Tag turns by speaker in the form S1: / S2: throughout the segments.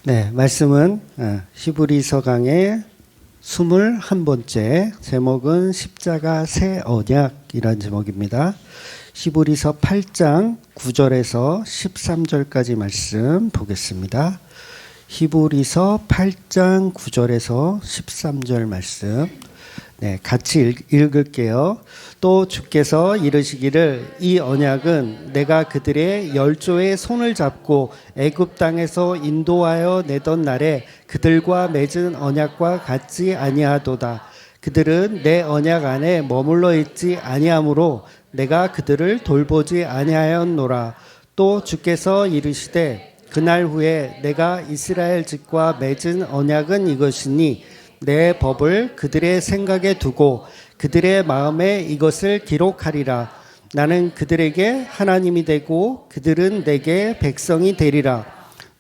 S1: 네, 말씀은 히브리서 강의 21번째, 제목은 십자가 새 언약이라는 제목입니다. 히브리서 8장 9절에서 13절까지 말씀 보겠습니다. 히브리서 8장 9절에서 13절 말씀, 네, 같이 읽을게요. 또 주께서 이르시기를 이 언약은 내가 그들의 열조의 손을 잡고 애굽 땅에서 인도하여 내던 날에 그들과 맺은 언약과 같지 아니하도다. 그들은 내 언약 안에 머물러 있지 아니하므로 내가 그들을 돌보지 아니하였노라. 또 주께서 이르시되 그날 후에 내가 이스라엘 집과 맺은 언약은 이것이니 내 법을 그들의 생각에 두고 그들의 마음에 이것을 기록하리라. 나는 그들에게 하나님이 되고 그들은 내게 백성이 되리라.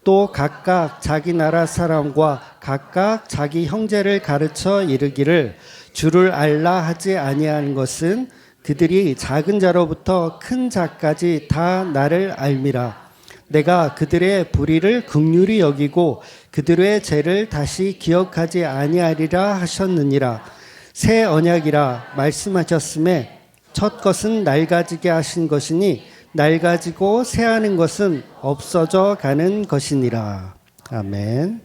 S1: 또 각각 자기 나라 사람과 각각 자기 형제를 가르쳐 이르기를 주를 알라 하지 아니하는 것은 그들이 작은 자로부터 큰 자까지 다 나를 알미라. 내가 그들의 불의를 긍휼히 여기고 그들의 죄를 다시 기억하지 아니하리라 하셨느니라. 새 언약이라 말씀하셨음에 첫 것은 낡아지게 하신 것이니 낡아지고 새하는 것은 없어져 가는 것이니라. 아멘.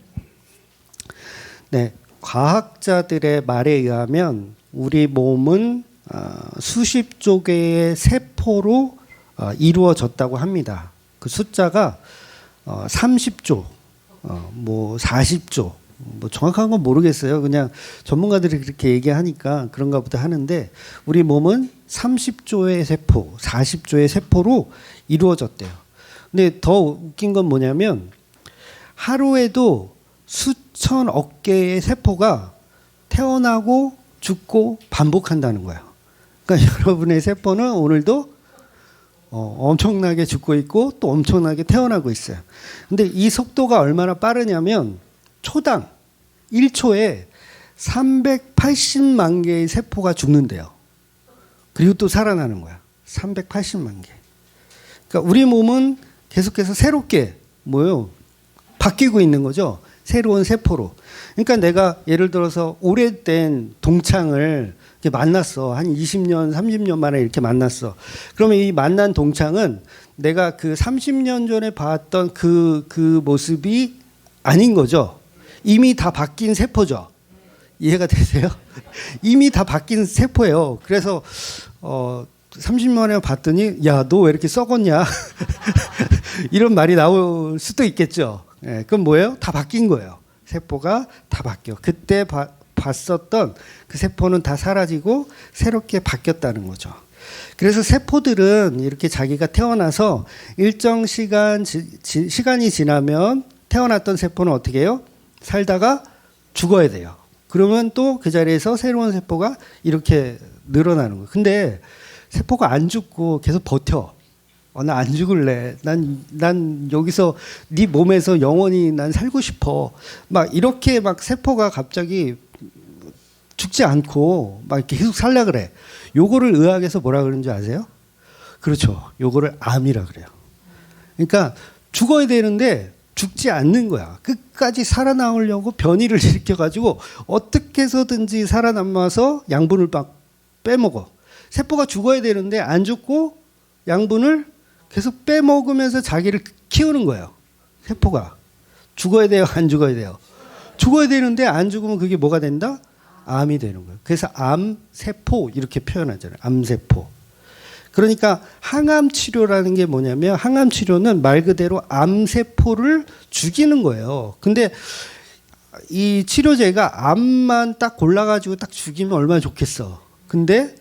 S1: 네, 과학자들의 말에 의하면 우리 몸은 수십조 개의 세포로 이루어졌다고 합니다. 그 숫자가 30조, 40조, 정확한 건 모르겠어요. 그냥 전문가들이 그렇게 얘기하니까 그런가 보다 하는데 우리 몸은 30조의 세포, 40조의 세포로 이루어졌대요. 근데 더 웃긴 건 뭐냐면 하루에도 수천억 개의 세포가 태어나고 죽고 반복한다는 거예요. 그러니까 여러분의 세포는 오늘도 엄청나게 죽고 있고 또 엄청나게 태어나고 있어요. 근데 이 속도가 얼마나 빠르냐면 초당 1초에 380만 개의 세포가 죽는데요. 그리고 또 살아나는 거야. 380만 개. 그러니까 우리 몸은 계속해서 새롭게 바뀌고 있는 거죠. 새로운 세포로. 그러니까 내가 예를 들어서 오래된 동창을 만났어. 한 20년, 30년 만에 이렇게 만났어. 그러면 이 만난 동창은 내가 그 30년 전에 봤던 그 모습이 아닌 거죠. 이미 다 바뀐 세포죠. 이해가 되세요? 이미 다 바뀐 세포예요. 그래서 30년 만에 봤더니 야, 너 왜 이렇게 썩었냐? 이런 말이 나올 수도 있겠죠. 예, 그건 뭐예요? 다 바뀐 거예요. 세포가 다 바뀌어. 그때 봤었던 그 세포는 다 사라지고 새롭게 바뀌었다는 거죠. 그래서 세포들은 이렇게 자기가 태어나서 일정 시간이 지나면 태어났던 세포는 어떻게 해요? 살다가 죽어야 돼요. 그러면 또 그 자리에서 새로운 세포가 이렇게 늘어나는 거예요. 근데 세포가 안 죽고 계속 버텨. 나 안 죽을래. 난 여기서 네 몸에서 영원히 난 살고 싶어. 막 이렇게 막 세포가 갑자기 죽지 않고 막 이렇게 계속 살려 그래. 요거를 의학에서 뭐라 그러는지 아세요? 그렇죠. 요거를 암이라 그래요. 그러니까 죽어야 되는데 죽지 않는 거야. 끝까지 살아나오려고 변이를 일으켜가지고 어떻게 해서든지 살아남아서 양분을 막 빼먹어. 세포가 죽어야 되는데 안 죽고 양분을 계속 빼먹으면서 자기를 키우는 거예요. 세포가. 죽어야 돼요? 안 죽어야 돼요? 죽어야 되는데 안 죽으면 그게 뭐가 된다? 암이 되는 거예요. 그래서 암세포 이렇게 표현하잖아요. 암세포. 그러니까 항암 치료라는 게 뭐냐면 항암 치료는 말 그대로 암세포를 죽이는 거예요. 근데 이 치료제가 암만 딱 골라가지고 딱 죽이면 얼마나 좋겠어. 근데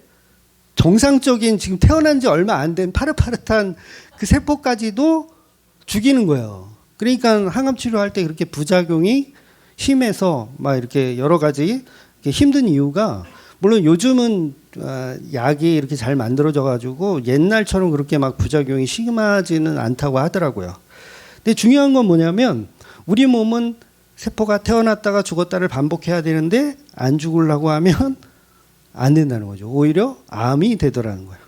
S1: 정상적인 지금 태어난 지 얼마 안 된 파릇파릇한 그 세포까지도 죽이는 거예요. 그러니까 항암 치료할 때 그렇게 부작용이 심해서 막 이렇게 여러 가지 힘든 이유가 물론 요즘은 약이 이렇게 잘 만들어져 가지고 옛날처럼 그렇게 막 부작용이 심하지는 않다고 하더라고요. 근데 중요한 건 뭐냐면 우리 몸은 세포가 태어났다가 죽었다를 반복해야 되는데 안 죽으려고 하면 안 된다는 거죠. 오히려 암이 되더라는 거예요.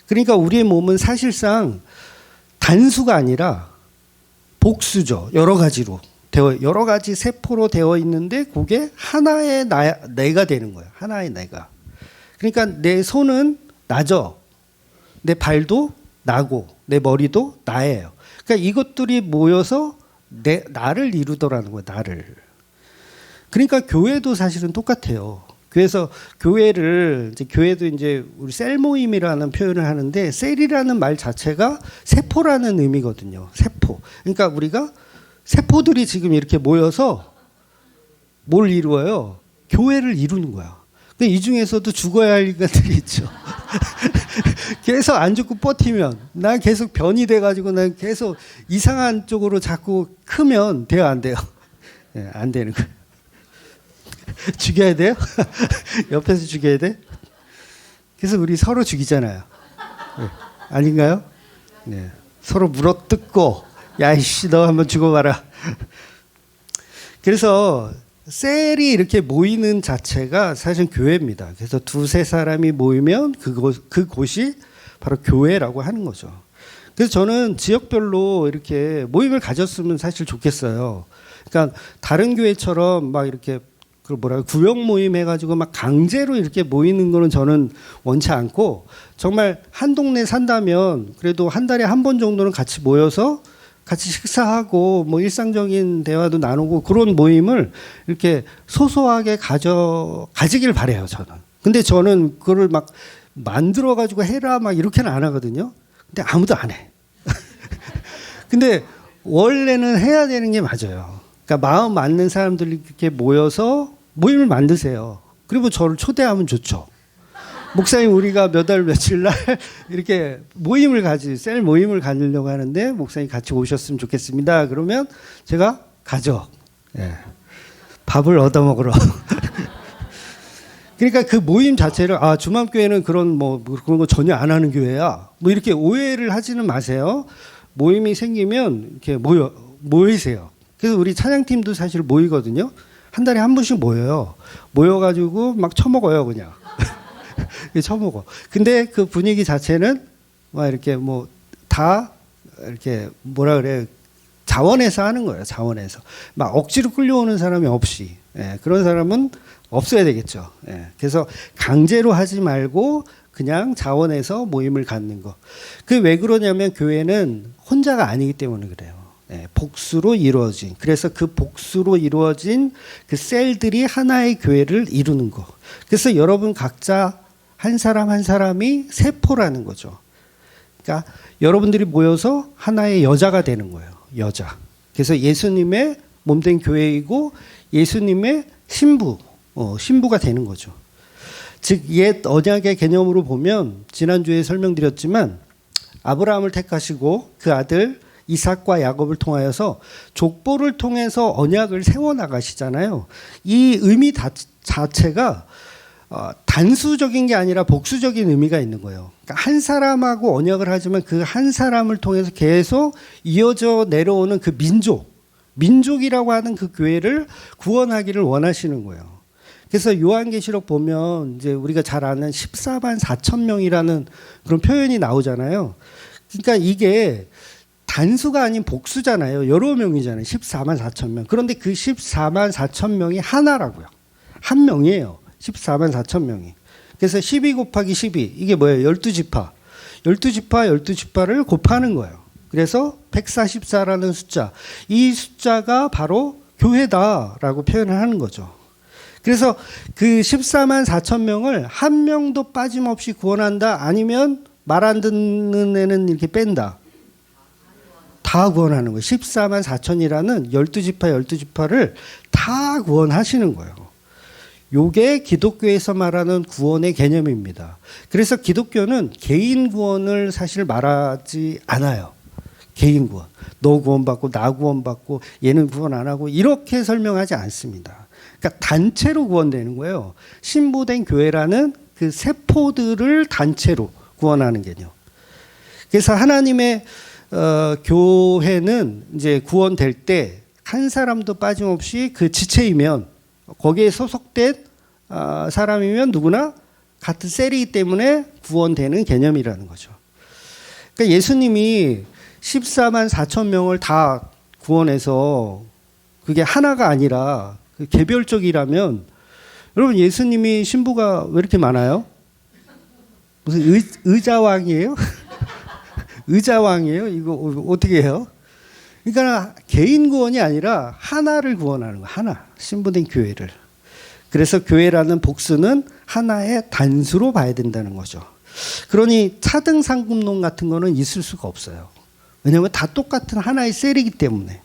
S1: 그러니까 우리의 몸은 사실상 단수가 아니라 복수죠. 여러 가지로. 여러 가지 세포로 되어 있는데 그게 하나의 내가 되는 거예요. 하나의 내가. 그러니까 내 손은 나죠. 내 발도 나고 내 머리도 나예요. 그러니까 이것들이 모여서 나를 이루더라는 거예요. 나를. 그러니까 교회도 사실은 똑같아요. 그래서 교회도 이제 우리 셀 모임이라는 표현을 하는데 셀이라는 말 자체가 세포라는 의미거든요. 세포. 그러니까 우리가 세포들이 지금 이렇게 모여서 뭘 이루어요? 교회를 이루는 거야. 근데 이 중에서도 죽어야 할 인간들이 있죠. 계속 안 죽고 버티면 난 계속 변이 돼가지고 난 계속 이상한 쪽으로 자꾸 크면 돼요, 안 돼요? 네, 안 되는 거예요. 죽여야 돼요? 옆에서 죽여야 돼? 그래서 우리 서로 죽이잖아요. 네. 아닌가요? 네. 서로 물어뜯고 야이씨 너 한번 죽어봐라. 그래서 셀이 이렇게 모이는 자체가 사실 교회입니다. 그래서 두세 사람이 모이면 그곳이 바로 교회라고 하는 거죠. 그래서 저는 지역별로 이렇게 모임을 가졌으면 사실 좋겠어요. 그러니까 다른 교회처럼 막 이렇게 구역 모임 해가지고 막 강제로 이렇게 모이는 거는 저는 원치 않고 정말 한 동네 산다면 그래도 한 달에 한 번 정도는 같이 모여서 같이 식사하고 뭐 일상적인 대화도 나누고 그런 모임을 이렇게 소소하게 가지길 바래요, 저는. 근데 저는 그거를 막 만들어 가지고 해라 막 이렇게는 안 하거든요. 근데 아무도 안 해. 근데 원래는 해야 되는 게 맞아요. 그러니까 마음 맞는 사람들이 이렇게 모여서 모임을 만드세요. 그리고 저를 초대하면 좋죠. 목사님 우리가 몇 월 며칠 날 이렇게 셀 모임을 가지려고 하는데 목사님 같이 오셨으면 좋겠습니다. 그러면 제가 가죠. 예. 밥을 얻어 먹으러. 그러니까 그 모임 자체를 주맘교회는 그런 거 전혀 안 하는 교회야. 뭐 이렇게 오해를 하지는 마세요. 모임이 생기면 이렇게 모이세요. 그래서 우리 찬양팀도 사실 모이거든요. 한 달에 한 번씩 모여요. 모여가지고 막 처먹어요, 그냥. 처먹어. 근데 그 분위기 자체는 막 이렇게 다 이렇게 자원해서 하는 거예요. 자원해서. 막 억지로 끌려오는 사람이 없이. 예, 그런 사람은 없어야 되겠죠. 예, 그래서 강제로 하지 말고 그냥 자원해서 모임을 갖는 거. 그게 왜 그러냐면 교회는 혼자가 아니기 때문에 그래요. 예, 복수로 이루어진. 그래서 그 복수로 이루어진 그 셀들이 하나의 교회를 이루는 거. 그래서 여러분 각자 한 사람 한 사람이 세포라는 거죠. 그러니까 여러분들이 모여서 하나의 여자가 되는 거예요. 여자. 그래서 예수님의 몸된 교회이고 예수님의 신부가 되는 거죠. 즉 옛 언약의 개념으로 보면 지난주에 설명드렸지만 아브라함을 택하시고 그 아들 이삭과 야곱을 통하여서 족보를 통해서 언약을 세워나가시잖아요. 이 의미 자체가 단수적인 게 아니라 복수적인 의미가 있는 거예요. 그러니까 한 사람하고 언약을 하지만 그 한 사람을 통해서 계속 이어져 내려오는 그 민족이라고 하는 그 교회를 구원하기를 원하시는 거예요. 그래서 요한계시록 보면 이제 우리가 잘 아는 14만 4천 명이라는 그런 표현이 나오잖아요. 그러니까 이게 단수가 아닌 복수잖아요. 여러 명이잖아요. 14만 4천 명. 그런데 그 14만 4천 명이 하나라고요. 한 명이에요. 14만 4천 명이. 그래서 12 곱하기 12. 이게 뭐예요? 12지파. 12지파를 곱하는 거예요. 그래서 144라는 숫자. 이 숫자가 바로 교회다라고 표현을 하는 거죠. 그래서 그 14만 4천 명을 한 명도 빠짐없이 구원한다. 아니면 말 안 듣는 애는 이렇게 뺀다. 다 구원하는 거예요. 14만 4천이라는 12지파를 다 구원하시는 거예요. 요게 기독교에서 말하는 구원의 개념입니다. 그래서 기독교는 개인 구원을 사실 말하지 않아요. 개인 구원. 너 구원받고 나 구원받고 얘는 구원 안 하고 이렇게 설명하지 않습니다. 그러니까 단체로 구원되는 거예요. 신부된 교회라는 그 세포들을 단체로 구원하는 개념. 그래서 하나님의 교회는 이제 구원될 때 한 사람도 빠짐없이 그 지체이면 거기에 소속된 사람이면 누구나 같은 셀이기 때문에 구원되는 개념이라는 거죠. 그러니까 예수님이 14만 4천 명을 다 구원해서 그게 하나가 아니라 개별적이라면 여러분 예수님이 신부가 왜 이렇게 많아요? 무슨 의자왕이에요? 의자왕이에요? 이거 어떻게 해요? 그러니까 개인 구원이 아니라 하나를 구원하는 거, 하나 신부된 교회를. 그래서 교회라는 복수는 하나의 단수로 봐야 된다는 거죠. 그러니 차등 상급론 같은 거는 있을 수가 없어요. 왜냐하면 다 똑같은 하나의 셀이기 때문에.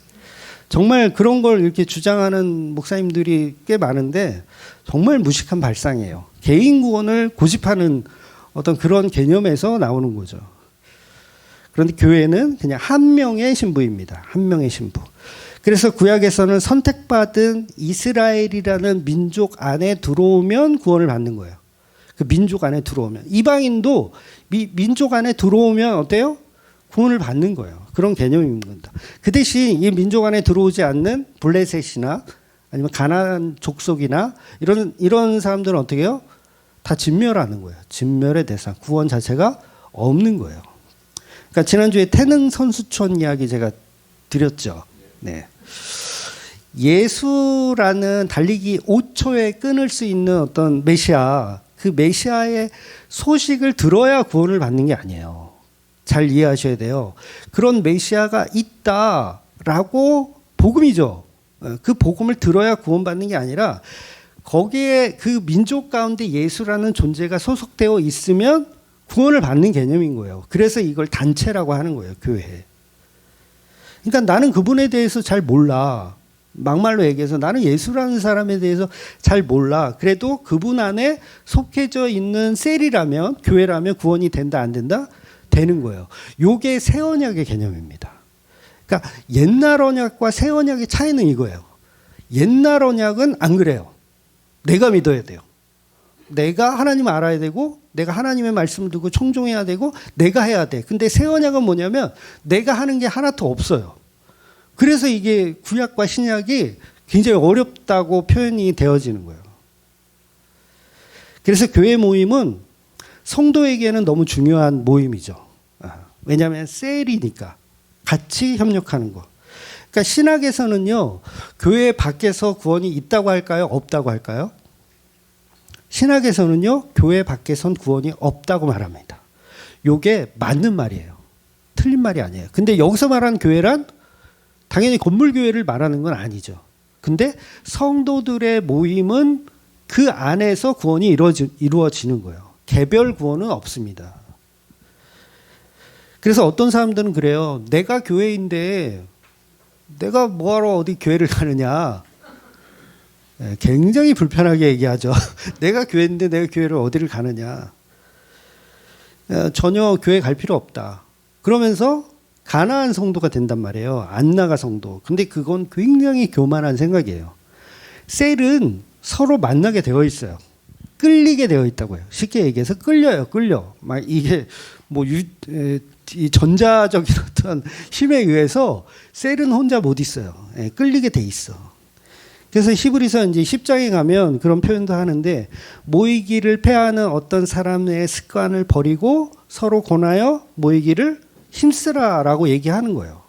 S1: 정말 그런 걸 이렇게 주장하는 목사님들이 꽤 많은데 정말 무식한 발상이에요. 개인 구원을 고집하는 어떤 그런 개념에서 나오는 거죠. 그런데 교회는 그냥 한 명의 신부입니다. 한 명의 신부. 그래서 구약에서는 선택받은 이스라엘이라는 민족 안에 들어오면 구원을 받는 거예요. 그 민족 안에 들어오면. 이방인도 민족 안에 들어오면 어때요? 구원을 받는 거예요. 그런 개념입니다. 그 대신 이 민족 안에 들어오지 않는 블레셋이나 아니면 가나안 족속이나 이런 사람들은 어떻게 해요? 다 진멸하는 거예요. 진멸의 대상, 구원 자체가 없는 거예요. 그러니까 지난주에 태능 선수촌 이야기 제가 드렸죠. 네. 예수라는 달리기 5초에 끊을 수 있는 어떤 메시아, 그 메시아의 소식을 들어야 구원을 받는 게 아니에요. 잘 이해하셔야 돼요. 그런 메시아가 있다라고 복음이죠. 그 복음을 들어야 구원받는 게 아니라 거기에 그 민족 가운데 예수라는 존재가 소속되어 있으면 구원을 받는 개념인 거예요. 그래서 이걸 단체라고 하는 거예요. 교회. 그러니까 나는 그분에 대해서 잘 몰라. 막말로 얘기해서 나는 예수라는 사람에 대해서 잘 몰라. 그래도 그분 안에 속해져 있는 셀이라면, 교회라면 구원이 된다 안 된다? 되는 거예요. 요게 새 언약의 개념입니다. 그러니까 옛날 언약과 새 언약의 차이는 이거예요. 옛날 언약은 안 그래요. 내가 믿어야 돼요. 내가 하나님을 알아야 되고 내가 하나님의 말씀을 듣고 청종해야 되고 내가 해야 돼. 근데 새 언약은 뭐냐면 내가 하는 게 하나도 없어요. 그래서 이게 구약과 신약이 굉장히 어렵다고 표현이 되어지는 거예요. 그래서 교회 모임은 성도에게는 너무 중요한 모임이죠. 왜냐하면 셀이니까 같이 협력하는 거. 그러니까 신학에서는요, 교회 밖에서 구원이 있다고 할까요? 없다고 할까요? 신학에서는요, 교회 밖에선 구원이 없다고 말합니다. 요게 맞는 말이에요. 틀린 말이 아니에요. 근데 여기서 말하는 교회란 당연히 건물교회를 말하는 건 아니죠. 근데 성도들의 모임은 그 안에서 구원이 이루어지는 거예요. 개별 구원은 없습니다. 그래서 어떤 사람들은 그래요. 내가 교회인데 내가 뭐하러 어디 교회를 가느냐. 굉장히 불편하게 얘기하죠. 내가 교회인데 내가 교회를 어디를 가느냐. 전혀 교회 갈 필요 없다. 그러면서 가나안 성도가 된단 말이에요. 안 나가 성도. 근데 그건 굉장히 교만한 생각이에요. 셀은 서로 만나게 되어 있어요. 끌리게 되어 있다고요. 쉽게 얘기해서 끌려요. 막 이게 뭐 이 전자적인 어떤 힘에 의해서 셀은 혼자 못 있어요. 끌리게 돼 있어. 그래서 히브리서 이제 10장에 가면 그런 표현도 하는데 모이기를 패하는 어떤 사람의 습관을 버리고 서로 권하여 모이기를 힘쓰라라고 얘기하는 거예요.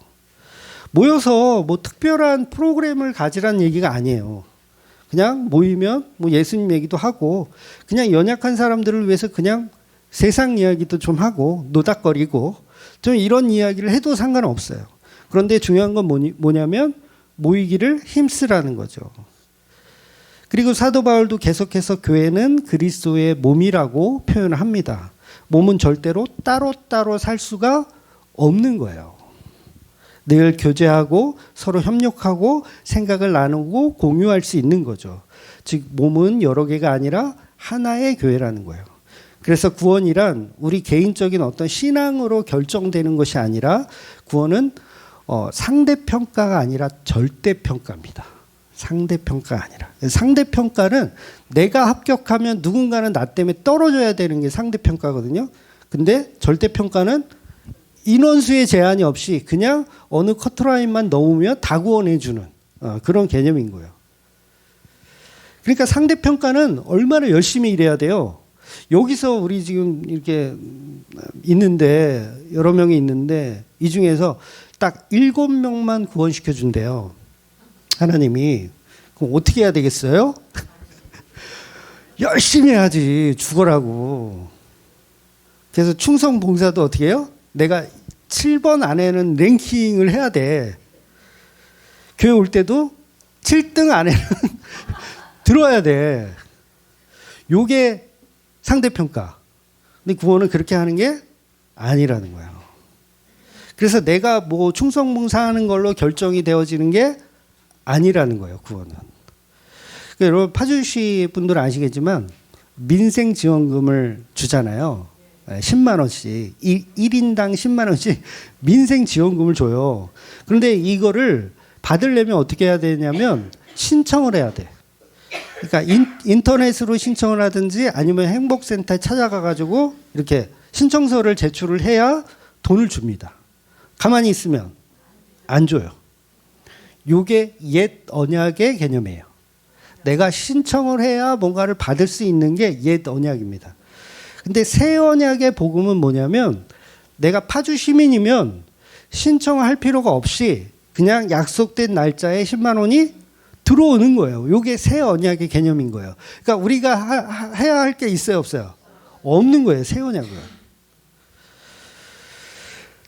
S1: 모여서 뭐 특별한 프로그램을 가지라는 얘기가 아니에요. 그냥 모이면 뭐 예수님 얘기도 하고 그냥 연약한 사람들을 위해서 그냥 세상 이야기도 좀 하고 노닥거리고 좀 이런 이야기를 해도 상관없어요. 그런데 중요한 건 뭐냐면 모이기를 힘쓰라는 거죠. 그리고 사도 바울도 계속해서 교회는 그리스도의 몸이라고 표현을 합니다. 몸은 절대로 따로따로 살 수가 없는 거예요. 늘 교제하고 서로 협력하고 생각을 나누고 공유할 수 있는 거죠. 즉 몸은 여러 개가 아니라 하나의 교회라는 거예요. 그래서 구원이란 우리 개인적인 어떤 신앙으로 결정되는 것이 아니라 구원은 상대평가가 아니라 절대평가입니다. 상대평가가 아니라. 상대평가는 내가 합격하면 누군가는 나 때문에 떨어져야 되는 게 상대평가거든요. 근데 절대평가는 인원수의 제한이 없이 그냥 어느 커트라인만 넣으면 다 구원해 주는 그런 개념인 거예요. 그러니까 상대평가는 얼마나 열심히 일해야 돼요. 여기서 우리 지금 이렇게 있는데 여러 명이 있는데 이 중에서 딱 7명만 구원시켜 준대요. 하나님이 그럼 어떻게 해야 되겠어요? 열심히 해야지 죽어라고. 그래서 충성 봉사도 어떻게 해요? 내가 7번 안에는 랭킹을 해야 돼. 교회 올 때도 7등 안에는 들어야 돼. 요게 상대평가. 근데 구원은 그렇게 하는 게 아니라는 거예요. 그래서 내가 뭐 충성봉사하는 걸로 결정이 되어지는 게 아니라는 거예요. 구원은. 그러니까 여러분 파주시 분들은 아시겠지만 민생지원금을 주잖아요. 10만 원씩 1인당 10만 원씩 민생지원금을 줘요. 그런데 이거를 받으려면 어떻게 해야 되냐면 신청을 해야 돼. 그러니까 인터넷으로 신청을 하든지 아니면 행복센터에 찾아가 가지고 이렇게 신청서를 제출을 해야 돈을 줍니다. 가만히 있으면 안 줘요. 이게 옛 언약의 개념이에요. 내가 신청을 해야 뭔가를 받을 수 있는 게 옛 언약입니다. 근데 새 언약의 복음은 뭐냐면 내가 파주 시민이면 신청할 필요가 없이 그냥 약속된 날짜에 10만 원이 들어오는 거예요. 이게 새 언약의 개념인 거예요. 그러니까 우리가 해야 할 게 있어요, 없어요? 없는 거예요, 새 언약은.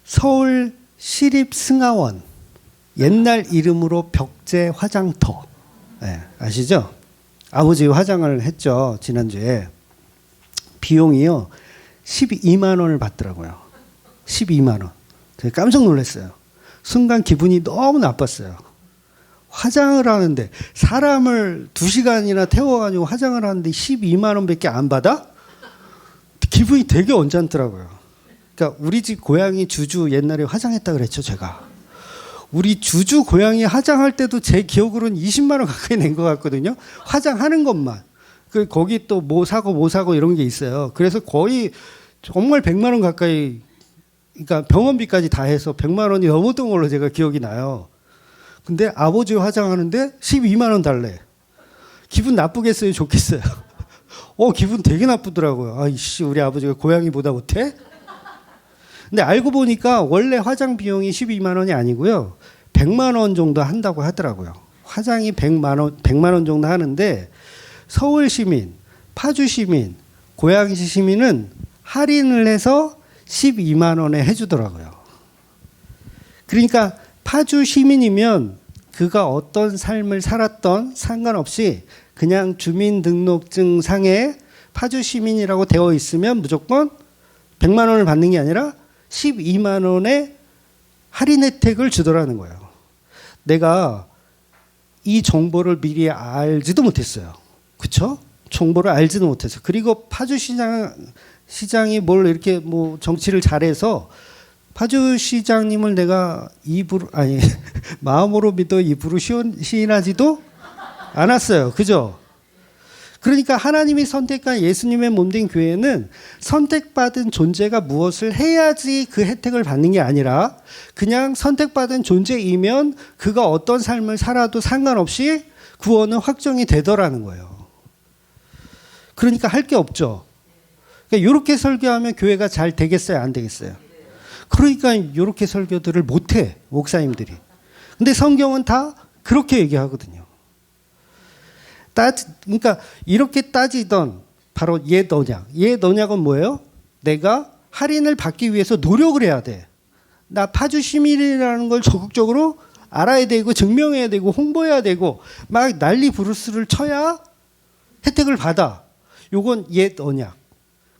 S1: 서울 시립승하원, 옛날 이름으로 벽제 화장터. 네, 아시죠? 아버지 화장을 했죠, 지난주에. 비용이요, 12만 원을 받더라고요. 12만 원. 제가 깜짝 놀랐어요. 순간 기분이 너무 나빴어요. 화장을 하는데, 사람을 2시간이나 태워가지고 화장을 하는데 12만 원밖에 안 받아? 기분이 되게 언짢더라고요. 그러니까 우리 집 고양이 주주 옛날에 화장했다 그랬죠, 제가. 우리 주주 고양이 화장할 때도 제 기억으로는 20만 원 가까이 낸 것 같거든요. 화장하는 것만. 거기 또 뭐 사고 이런 게 있어요. 그래서 거의 정말 100만 원 가까이, 그러니까 병원비까지 다 해서 100만 원이 넘었던 걸로 제가 기억이 나요. 근데 아버지 화장하는데 12만 원 달래. 기분 나쁘겠어요, 좋겠어요? 기분 되게 나쁘더라고요. 아이씨, 우리 아버지가 고양이보다 못해? 근데 알고 보니까 원래 화장 비용이 12만 원이 아니고요. 100만 원 정도 한다고 하더라고요. 화장이 100만 원 정도 하는데 서울 시민, 파주 시민, 고양시 시민은 할인을 해서 12만 원에 해주더라고요. 그러니까 파주 시민이면 그가 어떤 삶을 살았던 상관없이 그냥 주민등록증 상에 파주 시민이라고 되어 있으면 무조건 100만 원을 받는 게 아니라 12만 원의 할인 혜택을 주더라는 거예요. 내가 이 정보를 미리 알지도 못했어요. 그렇죠? 정보를 알지도 못해서. 그리고 파주시장이 뭘 이렇게 뭐 정치를 잘해서 파주시장님을 내가 마음으로 믿어 입으로 시인하지도 않았어요. 그죠? 그러니까 하나님이 선택한 예수님의 몸된 교회는 선택받은 존재가 무엇을 해야지 그 혜택을 받는 게 아니라 그냥 선택받은 존재이면 그가 어떤 삶을 살아도 상관없이 구원은 확정이 되더라는 거예요. 그러니까 할 게 없죠. 그러니까 이렇게 설교하면 교회가 잘 되겠어요, 안 되겠어요? 그러니까 이렇게 설교들을 못해, 목사님들이. 근데 성경은 다 그렇게 얘기하거든요. 그러니까 이렇게 따지던 바로 옛 언약. 옛 언약은 뭐예요? 내가 할인을 받기 위해서 노력을 해야 돼. 나 파주 시민이라는 걸 적극적으로 알아야 되고 증명해야 되고 홍보해야 되고 막 난리 부르스를 쳐야 혜택을 받아. 요건 옛 언약.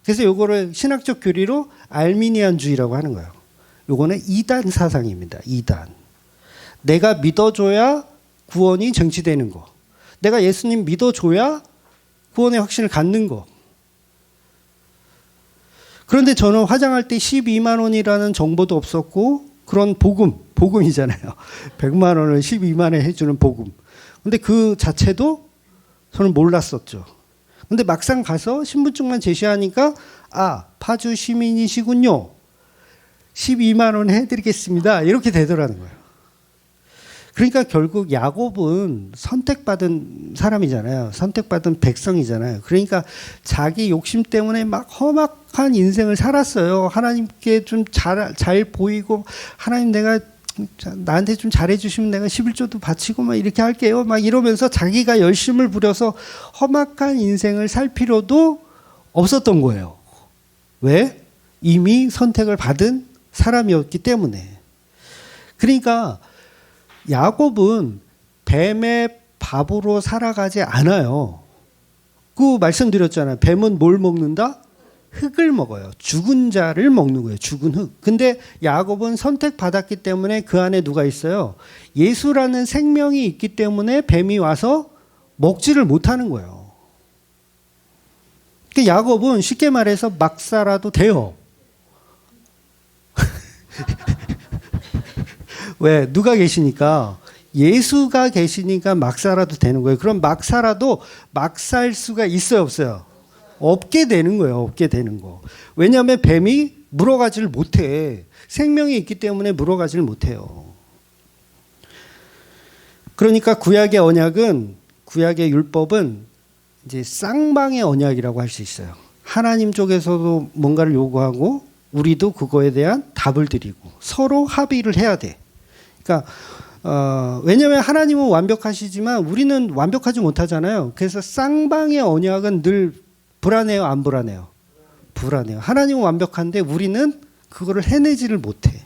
S1: 그래서 요거를 신학적 교리로 알미니안주의라고 하는 거예요. 요거는 이단 사상입니다. 이단. 내가 믿어줘야 구원이 쟁취되는 거. 내가 예수님 믿어줘야 구원의 확신을 갖는 거. 그런데 저는 화장할 때 12만 원이라는 정보도 없었고 그런 복음이잖아요. 100만 원을 12만 원에 해주는 복음. 근데 그 자체도 저는 몰랐었죠. 근데 막상 가서 신분증만 제시하니까 파주 시민이시군요. 12만 원 해드리겠습니다. 이렇게 되더라는 거예요. 그러니까 결국 야곱은 선택받은 사람이잖아요. 선택받은 백성이잖아요. 그러니까 자기 욕심 때문에 막 험악한 인생을 살았어요. 하나님께 좀 잘 보이고 하나님 내가 나한테 좀 잘해주시면 내가 11조도 바치고 막 이렇게 할게요. 막 이러면서 자기가 열심을 부려서 험악한 인생을 살 필요도 없었던 거예요. 왜? 이미 선택을 받은 사람이었기 때문에. 그러니까 야곱은 뱀의 밥으로 살아가지 않아요. 그 말씀드렸잖아요. 뱀은 뭘 먹는다? 흙을 먹어요. 죽은 자를 먹는 거예요. 죽은 흙. 근데 야곱은 선택받았기 때문에 그 안에 누가 있어요? 예수라는 생명이 있기 때문에 뱀이 와서 먹지를 못하는 거예요. 그러니까 야곱은 쉽게 말해서 막 살아도 돼요. 왜? 누가 계시니까? 예수가 계시니까 막 살아도 되는 거예요. 그럼 막 살아도 막 살 수가 있어요, 없어요? 없게 되는 거예요. 없게 되는 거. 왜냐하면 뱀이 물어가지를 못해. 생명이 있기 때문에 물어가지를 못해요. 그러니까 구약의 언약은, 구약의 율법은 이제 쌍방의 언약이라고 할 수 있어요. 하나님 쪽에서도 뭔가를 요구하고 우리도 그거에 대한 답을 드리고 서로 합의를 해야 돼. 그러니까 왜냐하면 하나님은 완벽하시지만 우리는 완벽하지 못하잖아요. 그래서 쌍방의 언약은 늘 불안해요, 안 불안해요? 불안해요. 하나님은 완벽한데 우리는 그거를 해내지를 못해.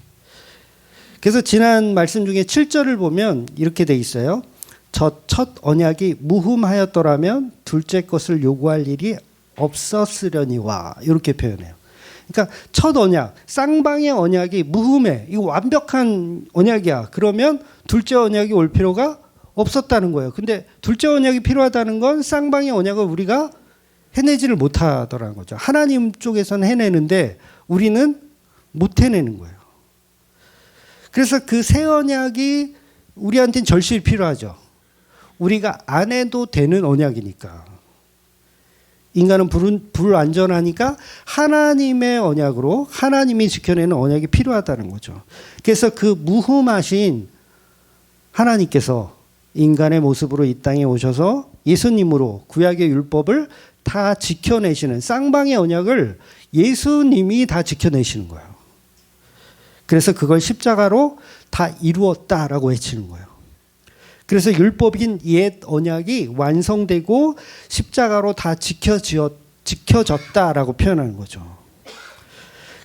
S1: 그래서 지난 말씀 중에 7절을 보면 이렇게 돼 있어요. 저 첫 언약이 무흠하였더라면 둘째 것을 요구할 일이 없었으려니와, 이렇게 표현해요. 그러니까 첫 언약, 쌍방의 언약이 무흠해. 이거 완벽한 언약이야. 그러면 둘째 언약이 올 필요가 없었다는 거예요. 근데 둘째 언약이 필요하다는 건 쌍방의 언약을 우리가 해내지를 못하더라는 거죠. 하나님 쪽에서는 해내는데 우리는 못 해내는 거예요. 그래서 그 새 언약이 우리한테는 절실히 필요하죠. 우리가 안 해도 되는 언약이니까. 인간은 불완전하니까 하나님의 언약으로 하나님이 지켜내는 언약이 필요하다는 거죠. 그래서 그 무흠하신 하나님께서 인간의 모습으로 이 땅에 오셔서 예수님으로 구약의 율법을 다 지켜내시는 쌍방의 언약을 예수님이 다 지켜내시는 거예요. 그래서 그걸 십자가로 다 이루었다라고 외치는 거예요. 그래서 율법인 옛 언약이 완성되고 십자가로 다 지켜졌다라고 표현하는 거죠.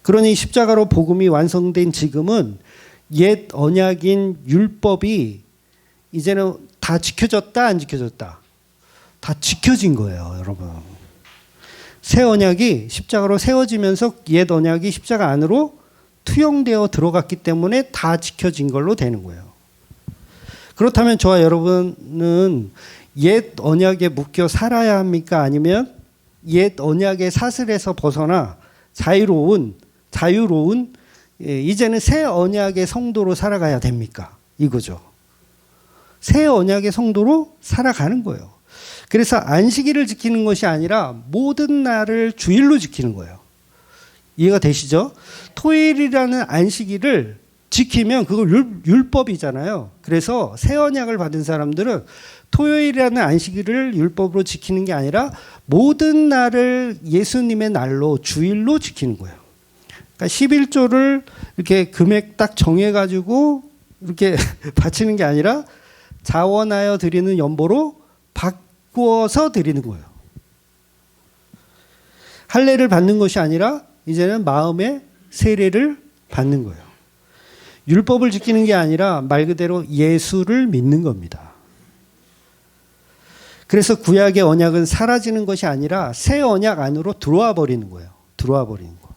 S1: 그러니 십자가로 복음이 완성된 지금은 옛 언약인 율법이 이제는 다 지켜졌다, 안 지켜졌다? 다 지켜진 거예요, 여러분. 새 언약이 십자가로 세워지면서 옛 언약이 십자가 안으로 투영되어 들어갔기 때문에 다 지켜진 걸로 되는 거예요. 그렇다면 저와 여러분은 옛 언약에 묶여 살아야 합니까? 아니면 옛 언약의 사슬에서 벗어나 자유로운 이제는 새 언약의 성도로 살아가야 됩니까? 이거죠. 새 언약의 성도로 살아가는 거예요. 그래서 안식일을 지키는 것이 아니라 모든 날을 주일로 지키는 거예요. 이해가 되시죠? 토요일이라는 안식일을 지키면 그거 율법이잖아요. 그래서 새 언약을 받은 사람들은 토요일이라는 안식일을 율법으로 지키는 게 아니라 모든 날을 예수님의 날로 주일로 지키는 거예요. 그러니까 11조를 이렇게 금액 딱 정해가지고 이렇게 바치는 게 아니라 자원하여 드리는 연보로 바꾸어서 드리는 거예요. 할례를 받는 것이 아니라 이제는 마음의 세례를 받는 거예요. 율법을 지키는 게 아니라 말 그대로 예수를 믿는 겁니다. 그래서 구약의 언약은 사라지는 것이 아니라 새 언약 안으로 들어와 버리는 거예요. 들어와 버리는 거.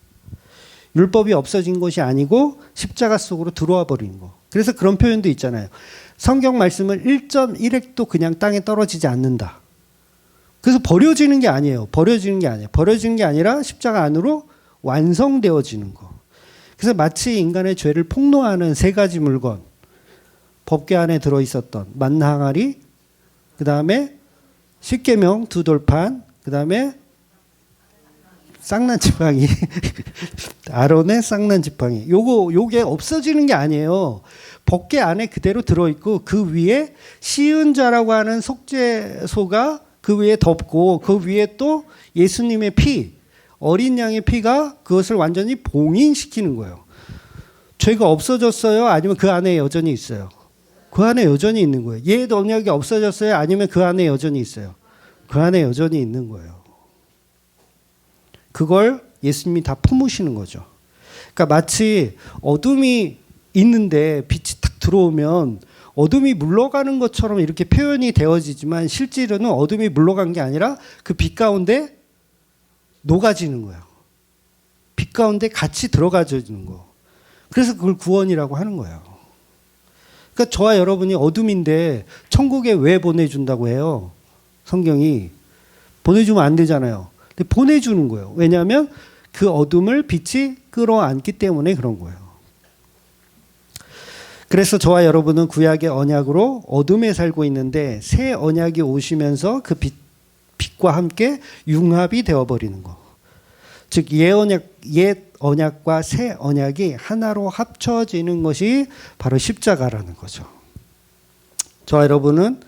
S1: 율법이 없어진 것이 아니고 십자가 속으로 들어와 버리는 거. 그래서 그런 표현도 있잖아요. 성경 말씀은 1.1획도 그냥 땅에 떨어지지 않는다. 그래서 버려지는 게 아니에요. 버려지는 게 아니에요. 버려지는 게 아니라 십자가 안으로 완성되어지는 거. 그래서 마치 인간의 죄를 폭로하는 세 가지 물건, 법궤 안에 들어있었던 만나 항아리, 그 다음에 십계명 두 돌판, 그 다음에 쌍난지팡이, 아론의 쌍난지팡이. 요게 없어지는 게 아니에요. 법궤 안에 그대로 들어있고 그 위에 시은자라고 하는 속죄소가 그 위에 덮고 그 위에 또 예수님의 피, 어린 양의 피가 그것을 완전히 봉인시키는 거예요. 죄가 없어졌어요? 아니면 그 안에 여전히 있어요? 그 안에 여전히 있는 거예요. 옛 언약이 없어졌어요? 아니면 그 안에 여전히 있어요? 그 안에 여전히 있는 거예요. 그걸 예수님이 다 품으시는 거죠. 그러니까 마치 어둠이 있는데 빛이 탁 들어오면 어둠이 물러가는 것처럼 이렇게 표현이 되어지지만 실제로는 어둠이 물러간 게 아니라 그 빛 가운데 녹아지는 거예요. 빛 가운데 같이 들어가지는 거. 그래서 그걸 구원이라고 하는 거예요. 그러니까 저와 여러분이 어둠인데 천국에 왜 보내준다고 해요? 성경이 보내주면 안 되잖아요. 근데 보내주는 거예요. 왜냐하면 그 어둠을 빛이 끌어안기 때문에 그런 거예요. 그래서 저와 여러분은 구약의 언약으로 어둠에 살고 있는데 새 언약이 오시면서 그 빛과 함께 융합이 되어버리는 거. 즉 옛 언약과 새 언약이 하나로 합쳐지는 것이 바로 십자가라는 거죠. 저와 여러분은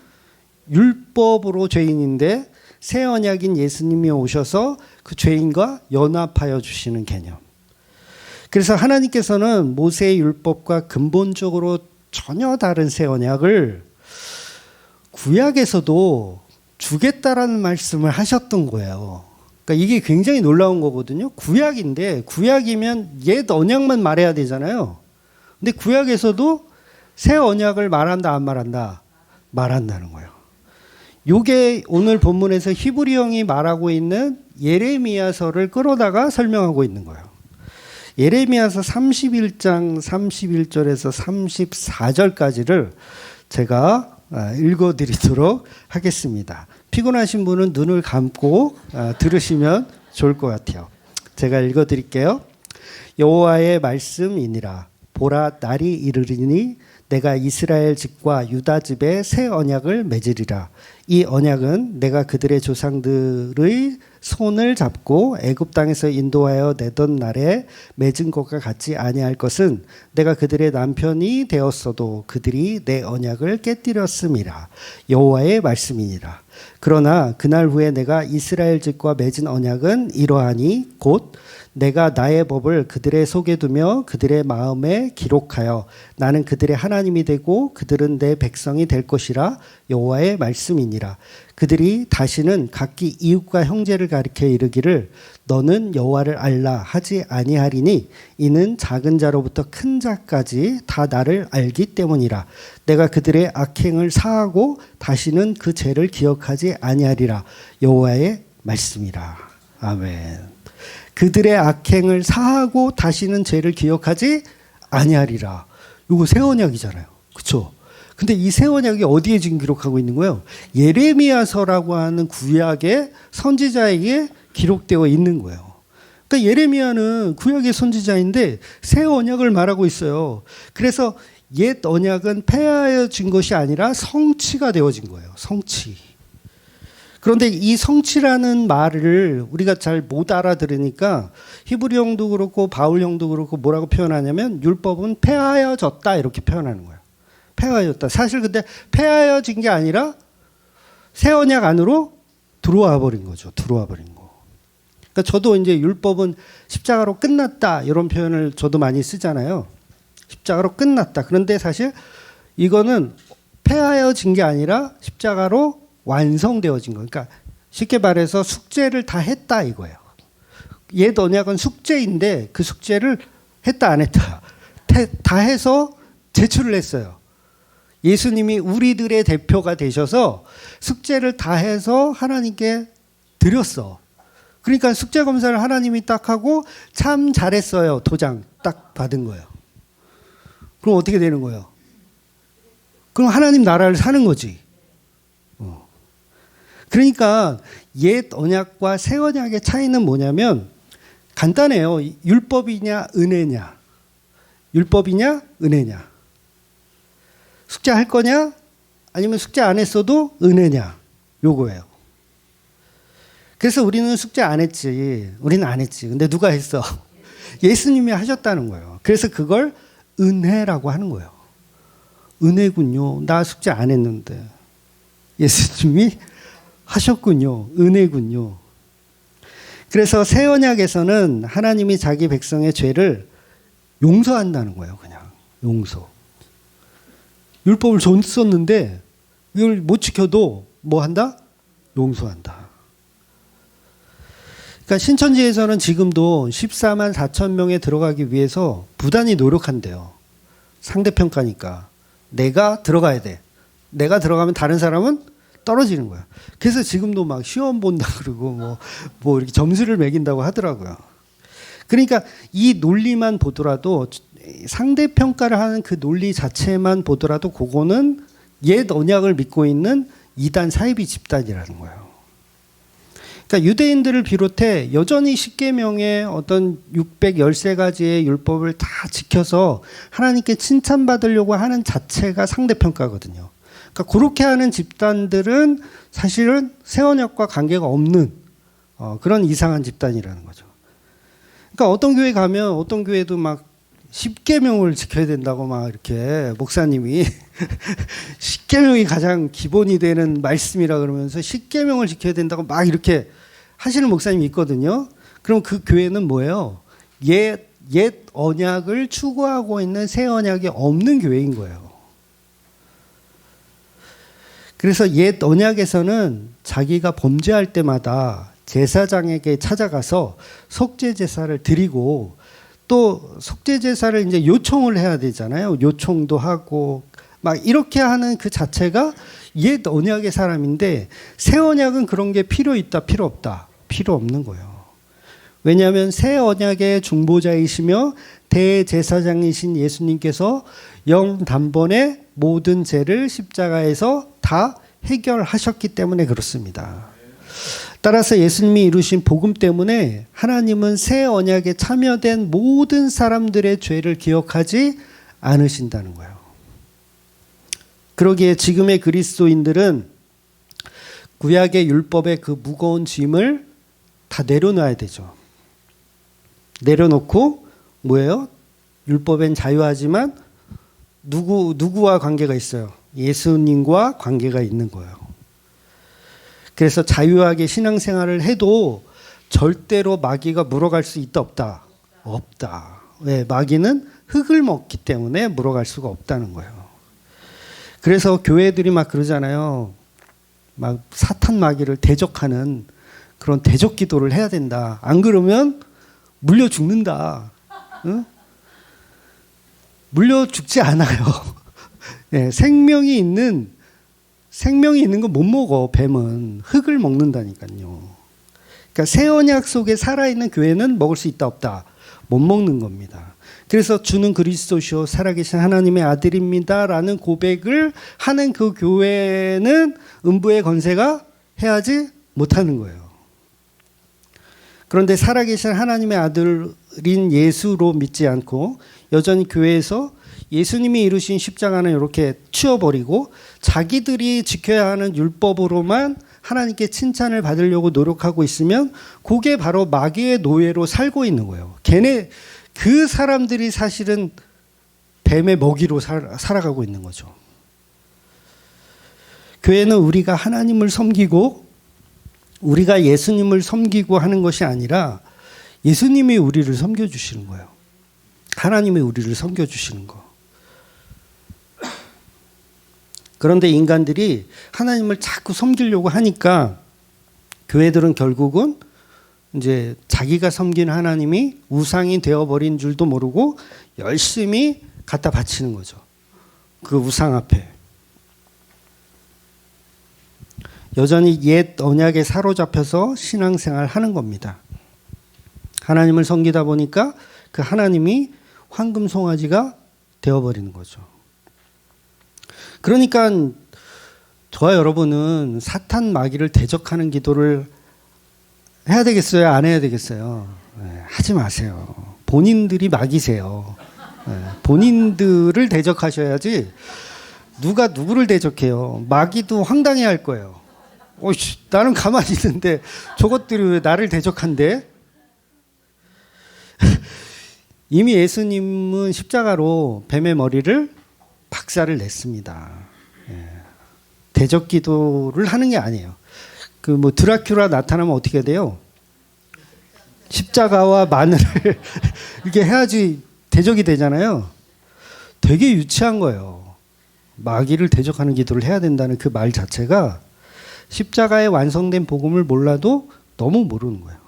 S1: 율법으로 죄인인데 새 언약인 예수님이 오셔서 그 죄인과 연합하여 주시는 개념. 그래서 하나님께서는 모세의 율법과 근본적으로 전혀 다른 새 언약을 구약에서도 주겠다라는 말씀을 하셨던 거예요. 그러니까 이게 굉장히 놀라운 거거든요. 구약인데 구약이면 옛 언약만 말해야 되잖아요. 근데 구약에서도 새 언약을 말한다 안 말한다? 말한다는 거예요. 요게 오늘 본문에서 히브리형이 말하고 있는 예레미야서를 끌어다가 설명하고 있는 거예요. 예레미야서 31장 31절에서 34절까지를 제가 읽어드리도록 하겠습니다. 피곤하신 분은 눈을 감고 들으시면 좋을 것 같아요. 제가 읽어드릴게요. 여호와의 말씀이니라. 보라, 날이 이르리니 내가 이스라엘 집과 유다 집에 새 언약을 맺으리라. 이 언약은 내가 그들의 조상들의 손을 잡고 애굽 땅에서 인도하여 내던 날에 맺은 것과 같지 아니할 것은 내가 그들의 남편이 되었어도 그들이 내 언약을 깨뜨렸음이라. 여호와의 말씀이니라. 그러나 그날 후에 내가 이스라엘 집과 맺은 언약은 이러하니 곧 내가 나의 법을 그들의 속에 두며 그들의 마음에 기록하여 나는 그들의 하나님이 되고 그들은 내 백성이 될 것이라. 여호와의 말씀이니라. 그들이 다시는 각기 이웃과 형제를 가리켜 이르기를 너는 여호와를 알라 하지 아니하리니 이는 작은 자로부터 큰 자까지 다 나를 알기 때문이라. 내가 그들의 악행을 사하고 다시는 그 죄를 기억하지 아니하리라. 여호와의 말씀이라. 아멘. 그들의 악행을 사하고 다시는 죄를 기억하지 아니하리라. 이거 새 언약이잖아요. 그렇죠? 근데 이 새 언약이 어디에 지금 기록하고 있는 거예요? 예레미야서라고 하는 구약의 선지자에게 기록되어 있는 거예요. 그러니까 예레미야는 구약의 선지자인데 새 언약을 말하고 있어요. 그래서 옛 언약은 폐하여진 것이 아니라 성취가 되어진 거예요. 성취. 그런데 이 성취라는 말을 우리가 잘 못 알아들으니까 히브리 형도 그렇고 바울 형도 그렇고 뭐라고 표현하냐면 율법은 폐하여졌다 이렇게 표현하는 거예요. 폐하여졌다. 사실 근데 폐하여진 게 아니라 새 언약 안으로 들어와 버린 거죠. 들어와 버린 거. 그러니까 저도 이제 율법은 십자가로 끝났다 이런 표현을 저도 많이 쓰잖아요. 십자가로 끝났다. 그런데 사실 이거는 폐하여진 게 아니라 십자가로 완성되어진 거. 그러니까 쉽게 말해서 숙제를 다 했다 이거예요. 옛 언약은 숙제인데 그 숙제를 했다 안 했다 다 해서 제출을 했어요. 예수님이 우리들의 대표가 되셔서 숙제를 다 해서 하나님께 드렸어. 그러니까 숙제 검사를 하나님이 딱 하고 참 잘했어요. 도장 딱 받은 거예요. 그럼 어떻게 되는 거예요? 그럼 하나님 나라를 사는 거지. 그러니까 옛 언약과 새 언약의 차이는 뭐냐면 간단해요. 율법이냐 은혜냐. 율법이냐 은혜냐. 숙제할 거냐 아니면 숙제 안 했어도 은혜냐. 요거예요. 그래서 우리는 숙제 안 했지. 우리는 안 했지. 근데 누가 했어? 예수님이 하셨다는 거예요. 그래서 그걸 은혜라고 하는 거예요. 은혜군요. 나 숙제 안 했는데 예수님이 하셨군요. 은혜군요. 그래서 새 언약에서는 하나님이 자기 백성의 죄를 용서한다는 거예요. 그냥 용서. 율법을 줬었는데 이걸 못 지켜도 뭐 한다? 용서한다. 그러니까 신천지에서는 지금도 14만 4천 명에 들어가기 위해서 부단히 노력한대요. 상대평가니까. 내가 들어가야 돼. 내가 들어가면 다른 사람은 떨어지는 거야. 그래서 지금도 막 시험 본다 그러고 뭐 이렇게 점수를 매긴다고 하더라고요. 그러니까 이 논리만 보더라도 상대평가를 하는 그 논리 자체만 보더라도 그거는 옛 언약을 믿고 있는 이단 사이비 집단이라는 거예요. 그러니까 유대인들을 비롯해 여전히 십계명의 어떤 613가지의 율법을 다 지켜서 하나님께 칭찬받으려고 하는 자체가 상대평가거든요. 그러니까 그렇게 하는 집단들은 사실은 새 언약과 관계가 없는 그런 이상한 집단이라는 거죠. 그러니까 어떤 교회 가면 어떤 교회도 막 십계명을 지켜야 된다고 막 이렇게 목사님이 십계명이 가장 기본이 되는 말씀이라 그러면서 십계명을 지켜야 된다고 막 이렇게 하시는 목사님이 있거든요. 그럼 그 교회는 뭐예요? 옛 언약을 추구하고 있는 새 언약이 없는 교회인 거예요. 그래서 옛 언약에서는 자기가 범죄할 때마다 제사장에게 찾아가서 속죄 제사를 드리고 또 속죄 제사를 이제 요청을 해야 되잖아요. 요청도 하고 막 이렇게 하는 그 자체가 옛 언약의 사람인데 새 언약은 그런 게 필요 있다, 필요 없다. 필요 없는 거예요. 왜냐하면 새 언약의 중보자이시며 대제사장이신 예수님께서 영단번에 모든 죄를 십자가에서 다 해결하셨기 때문에 그렇습니다. 따라서 예수님이 이루신 복음 때문에 하나님은 새 언약에 참여된 모든 사람들의 죄를 기억하지 않으신다는 거예요. 그러기에 지금의 그리스도인들은 구약의 율법의 그 무거운 짐을 다 내려놔야 되죠. 내려놓고 뭐예요? 율법엔 자유하지만 누구와 관계가 있어요? 예수님과 관계가 있는 거예요. 그래서 자유하게 신앙생활을 해도 절대로 마귀가 물어갈 수 있다 없다? 없다. 왜? 마귀는 흙을 먹기 때문에 물어갈 수가 없다는 거예요. 그래서 교회들이 막 그러잖아요. 막 사탄 마귀를 대적하는 그런 대적 기도를 해야 된다. 안 그러면 물려 죽는다. 응? 물려 죽지 않아요. 네, 생명이 있는 거 못 먹어. 뱀은 흙을 먹는다니까요. 그러니까 새 언약 속에 살아있는 교회는 먹을 수 있다 없다? 못 먹는 겁니다. 그래서 주는 그리스도시요 살아계신 하나님의 아들입니다라는 고백을 하는 그 교회는 음부의 권세가 해하지 못하는 거예요. 그런데 살아계신 하나님의 아들인 예수로 믿지 않고 여전히 교회에서 예수님이 이루신 십자가는 이렇게 치워버리고 자기들이 지켜야 하는 율법으로만 하나님께 칭찬을 받으려고 노력하고 있으면 그게 바로 마귀의 노예로 살고 있는 거예요. 그 사람들이 사실은 뱀의 먹이로 살아가고 있는 거죠. 교회는 우리가 하나님을 섬기고 우리가 예수님을 섬기고 하는 것이 아니라 예수님이 우리를 섬겨주시는 거예요. 하나님이 우리를 섬겨주시는 거. 그런데 인간들이 하나님을 자꾸 섬기려고 하니까 교회들은 결국은 이제 자기가 섬기는 하나님이 우상이 되어버린 줄도 모르고 열심히 갖다 바치는 거죠. 그 우상 앞에. 여전히 옛 언약에 사로잡혀서 신앙생활 하는 겁니다. 하나님을 섬기다 보니까 그 하나님이 황금 송아지가 되어버리는 거죠. 그러니까 저와 여러분은 사탄 마귀를 대적하는 기도를 해야 되겠어요? 안 해야 되겠어요? 네, 하지 마세요. 본인들이 마귀세요. 네, 본인들을 대적하셔야지 누가 누구를 대적해요? 마귀도 황당해할 거예요. 오이씨, 나는 가만히 있는데 저것들이 왜 나를 대적한대? 이미 예수님은 십자가로 뱀의 머리를 박살을 냈습니다. 예. 대적 기도를 하는 게 아니에요. 그 뭐 드라큘라 나타나면 어떻게 돼요? 십자가와 마늘을 이렇게 해야지 대적이 되잖아요. 되게 유치한 거예요. 마귀를 대적하는 기도를 해야 된다는 그 말 자체가 십자가의 완성된 복음을 몰라도 너무 모르는 거예요.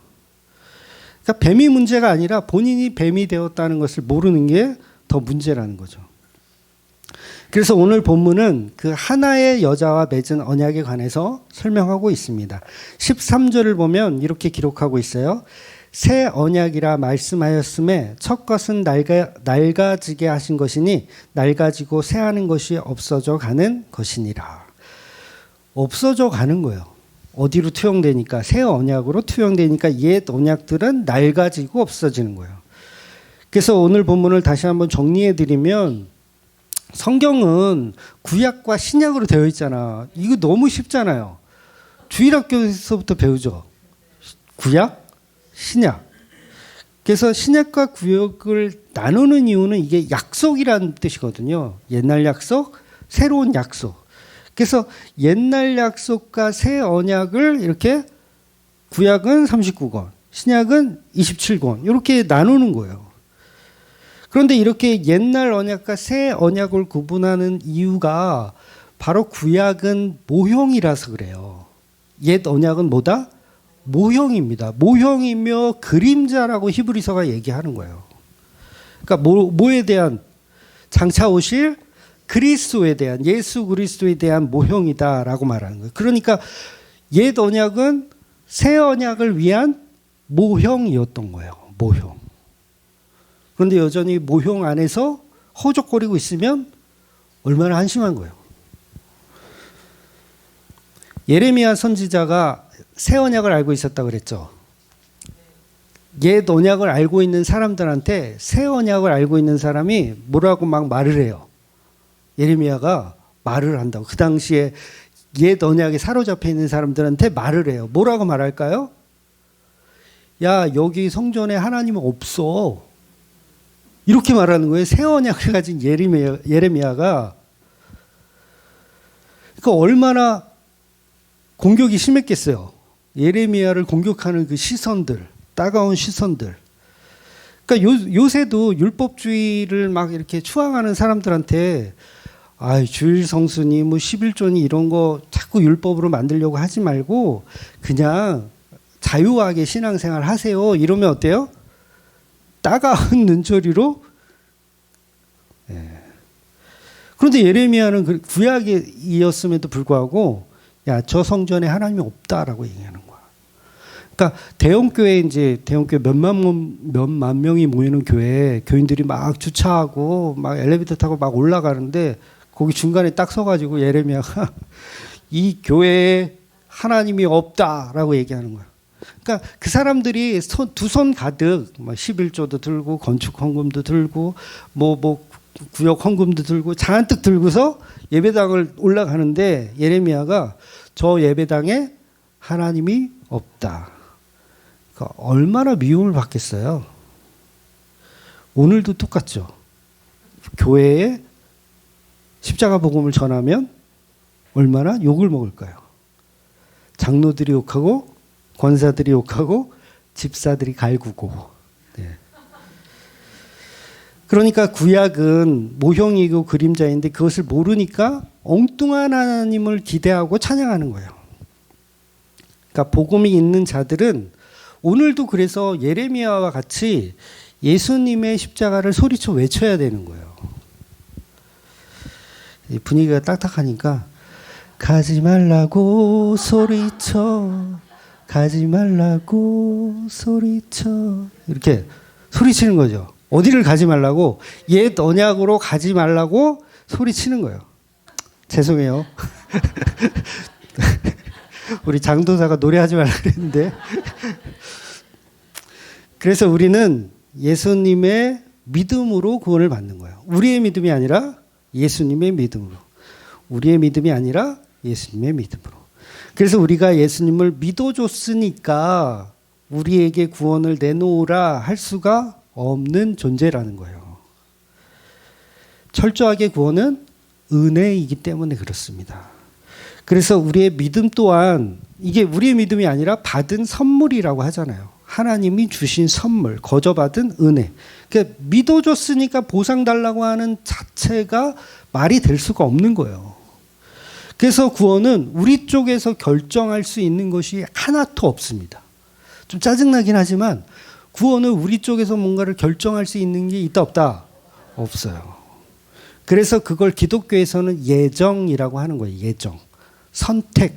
S1: 그러니까 뱀이 문제가 아니라 본인이 뱀이 되었다는 것을 모르는 게 더 문제라는 거죠. 그래서 오늘 본문은 그 하나의 여자와 맺은 언약에 관해서 설명하고 있습니다. 13절을 보면 이렇게 기록하고 있어요. 새 언약이라 말씀하였음에 첫 것은 낡아지게 하신 것이니 낡아지고 새하는 것이 없어져 가는 것이니라. 없어져 가는 거예요. 어디로 투영되니까? 새 언약으로 투영되니까 옛 언약들은 낡아지고 없어지는 거예요. 그래서 오늘 본문을 다시 한번 정리해 드리면 성경은 구약과 신약으로 되어 있잖아. 이거 너무 쉽잖아요. 주일학교에서부터 배우죠. 구약, 신약. 그래서 신약과 구약을 나누는 이유는 이게 약속이라는 뜻이거든요. 옛날 약속, 새로운 약속. 그래서 옛날 약속과 새 언약을 이렇게 구약은 39권, 신약은 27권 이렇게 나누는 거예요. 그런데 이렇게 옛날 언약과 새 언약을 구분하는 이유가 바로 구약은 모형이라서 그래요. 옛 언약은 뭐다? 모형입니다. 모형이며 그림자라고 히브리서가 얘기하는 거예요. 그러니까 뭐에 대한 장차 오실 그리스도에 대한 예수 그리스도에 대한 모형이다라고 말하는 거예요. 그러니까 옛 언약은 새 언약을 위한 모형이었던 거예요. 모형. 그런데 여전히 모형 안에서 허우적거리고 있으면 얼마나 한심한 거예요. 예레미야 선지자가 새 언약을 알고 있었다고 그랬죠. 옛 언약을 알고 있는 사람들한테 새 언약을 알고 있는 사람이 뭐라고 막 말을 해요. 예레미야가 말을 한다고. 그 당시에 옛 언약에 사로잡혀 있는 사람들한테 말을 해요. 뭐라고 말할까요? 야, 여기 성전에 하나님은 없어. 이렇게 말하는 거예요. 새 언약을 가진 예레미야가. 그러니까 얼마나 공격이 심했겠어요. 예레미야를 공격하는 그 시선들, 따가운 시선들. 그러니까 요새도 율법주의를 막 이렇게 추앙하는 사람들한테 주일 성수니 뭐 11조니 이런 거 자꾸 율법으로 만들려고 하지 말고 그냥 자유하게 신앙생활 하세요. 이러면 어때요? 따가운 눈초리로. 그런데 예레미야는 그 구약이었음에도 불구하고 야, 저 성전에 하나님이 없다라고 얘기하는 거야. 그러니까 대형교회 몇만 명이 모이는 교회에 교인들이 막 주차하고 막 엘리베이터 타고 막 올라가는데 거기 중간에 딱 서가지고 예레미야가 이 교회에 하나님이 없다라고 얘기하는 거야. 그러니까 그 사람들이 두 손 가득 막 11조도 들고 건축 헌금도 들고 뭐 구역 헌금도 들고 잔뜩 들고서 예배당을 올라가는데 예레미야가 저 예배당에 하나님이 없다. 그러니까 얼마나 미움을 받겠어요. 오늘도 똑같죠. 교회에 십자가 복음을 전하면 얼마나 욕을 먹을까요? 장로들이 욕하고 권사들이 욕하고 집사들이 갈구고. 네. 그러니까 구약은 모형이고 그림자인데 그것을 모르니까 엉뚱한 하나님을 기대하고 찬양하는 거예요. 그러니까 복음이 있는 자들은 오늘도 그래서 예레미야와 같이 예수님의 십자가를 소리쳐 외쳐야 되는 거예요. 분위기가 딱딱하니까 가지 말라고 소리쳐, 가지 말라고 소리쳐 이렇게 소리치는 거죠. 어디를 가지 말라고? 옛 언약으로 가지 말라고 소리치는 거예요. 죄송해요. 우리 장도사가 노래하지 말라 그랬는데. 그래서 우리는 예수님의 믿음으로 구원을 받는 거예요. 우리의 믿음이 아니라 예수님의 믿음으로. 우리의 믿음이 아니라 예수님의 믿음으로. 그래서 우리가 예수님을 믿어줬으니까 우리에게 구원을 내놓으라 할 수가 없는 존재라는 거예요. 철저하게 구원은 은혜이기 때문에 그렇습니다. 그래서 우리의 믿음 또한 이게 우리의 믿음이 아니라 받은 선물이라고 하잖아요. 하나님이 주신 선물, 거저받은 은혜. 그러니까 믿어줬으니까 보상 달라고 하는 자체가 말이 될 수가 없는 거예요. 그래서 구원은 우리 쪽에서 결정할 수 있는 것이 하나도 없습니다. 좀 짜증나긴 하지만 구원은 우리 쪽에서 뭔가를 결정할 수 있는 게 있다 없다? 없어요. 그래서 그걸 기독교에서는 예정이라고 하는 거예요. 예정. 선택.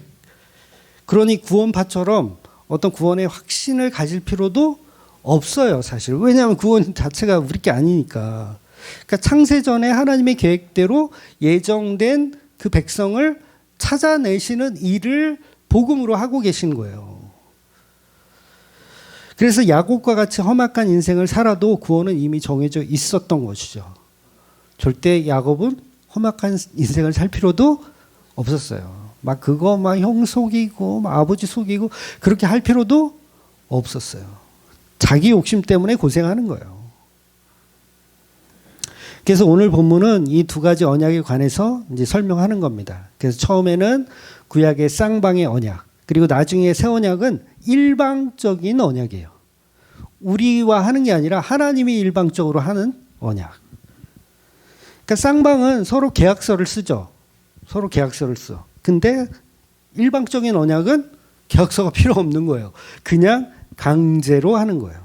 S1: 그러니 구원파처럼 어떤 구원의 확신을 가질 필요도 없어요, 사실. 왜냐하면 구원 자체가 우리 게 아니니까. 그러니까 창세전에 하나님의 계획대로 예정된 그 백성을 찾아내시는 일을 복음으로 하고 계신 거예요. 그래서 야곱과 같이 험악한 인생을 살아도 구원은 이미 정해져 있었던 것이죠. 절대 야곱은 험악한 인생을 살 필요도 없었어요. 막 형 속이고 막 아버지 속이고 그렇게 할 필요도 없었어요. 자기 욕심 때문에 고생하는 거예요. 그래서 오늘 본문은 이 두 가지 언약에 관해서 이제 설명하는 겁니다. 그래서 처음에는 구약의 쌍방의 언약, 그리고 나중에 새 언약은 일방적인 언약이에요. 우리와 하는 게 아니라 하나님이 일방적으로 하는 언약. 그러니까 쌍방은 서로 계약서를 쓰죠. 서로 계약서를 써. 근데 일방적인 언약은 계약서가 필요 없는 거예요. 그냥 강제로 하는 거예요.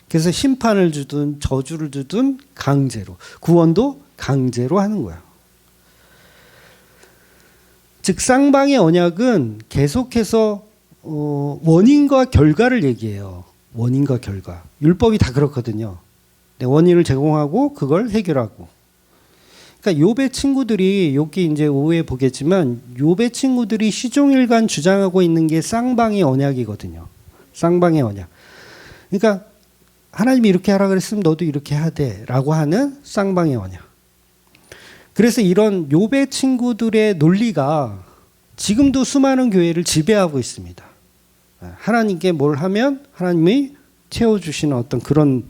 S1: 그래서 심판을 주든 저주를 주든 강제로. 구원도 강제로 하는 거예요. 즉 쌍방의 언약은 계속해서 원인과 결과를 얘기해요. 원인과 결과. 율법이 다 그렇거든요. 원인을 제공하고 그걸 해결하고. 그러니까 욥의 친구들이 여기 이제 오후에 보겠지만 욥의 친구들이 시종일관 주장하고 있는 게 쌍방의 언약이거든요. 쌍방의 언약. 그러니까 하나님이 이렇게 하라 그랬으면 너도 이렇게 해야 돼라고 하는 쌍방의 언약. 그래서 이런 욥의 친구들의 논리가 지금도 수많은 교회를 지배하고 있습니다. 하나님께 뭘 하면 하나님이 채워주시는 어떤 그런